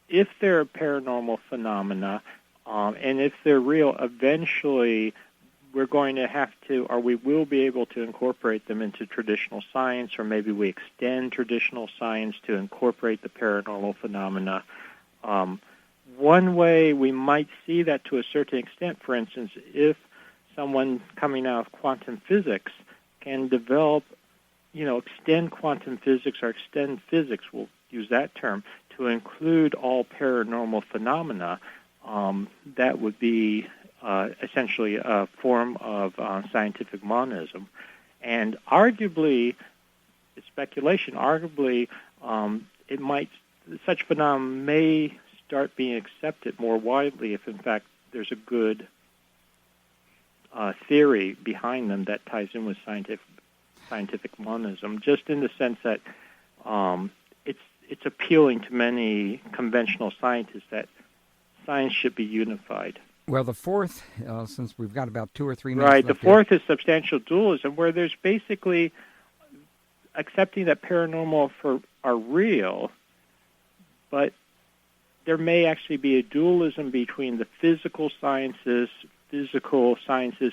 if there are paranormal phenomena, and if they're real, eventually we're going to have to, or we will be able to incorporate them into traditional science, or maybe we extend traditional science to incorporate the paranormal phenomena. One way we might see that to a certain extent, for instance, if someone coming out of quantum physics can develop, extend quantum physics or extend physics, we'll use that term, to include all paranormal phenomena, that would be essentially a form of scientific monism. And arguably, it's speculation, such phenomena may start being accepted more widely if, in fact, there's a good theory behind them that ties in with scientific monism, just in the sense that it's appealing to many conventional scientists that science should be unified. Well, the fourth, since we've got about 2 or 3 minutes right, left the fourth is substantial dualism, where there's basically accepting that paranormal are real, but there may actually be a dualism between the physical sciences,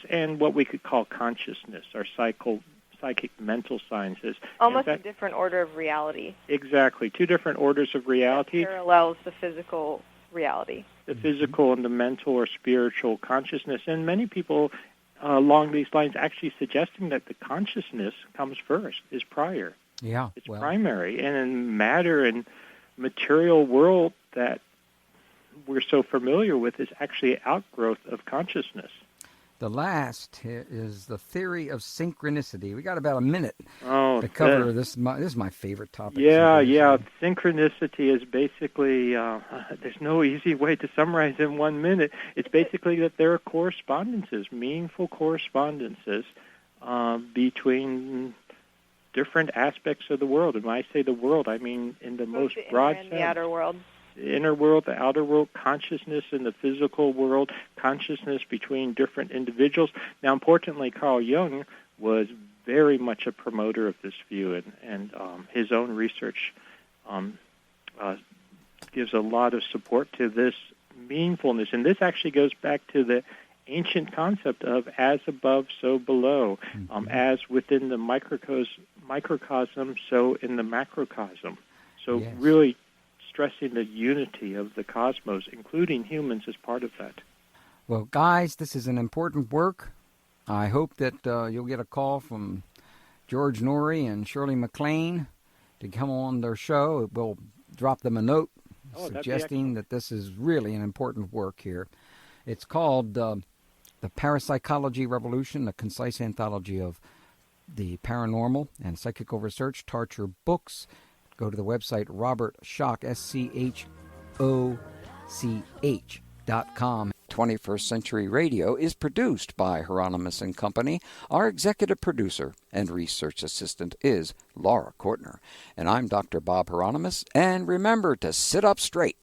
and what we could call consciousness, or psychic mental sciences. Almost a different order of reality. Exactly, 2 different orders of reality. That parallels the physical reality. The physical and the mental or spiritual consciousness. And many people along these lines actually suggesting that the consciousness comes first, is prior. Yeah. It's primary. And in matter and material world that we're so familiar with is actually outgrowth of consciousness. The last is the theory of synchronicity. We got about a minute to cover this. This is my favorite topic. Yeah. Synchronicity is basically, there's no easy way to summarize in 1 minute. It's basically that there are correspondences, meaningful correspondences between different aspects of the world. And when I say the world, I mean in the most broad sense. The outer world. The inner world, the outer world, consciousness in the physical world, consciousness between different individuals. Now, importantly, Carl Jung was very much a promoter of this view, and his own research gives a lot of support to this meaningfulness. And this actually goes back to the ancient concept of as above, so below, as within the microcosm, so in the macrocosm. So really stressing the unity of the cosmos, including humans, as part of that. Well, guys, this is an important work. I hope that you'll get a call from George Norrie and Shirley MacLaine to come on their show. We'll drop them a note suggesting that this is really an important work here. It's called The Parapsychology Revolution, a concise anthology of the paranormal and psychical research. Tarcher Books. Go to the website Robert Schoch, Schoch, ch.com. 21st Century Radio is produced by Hieronimus and Company. Our executive producer and research assistant is Laura Kortner. And I'm Dr. Bob Hieronimus. And remember to sit up straight.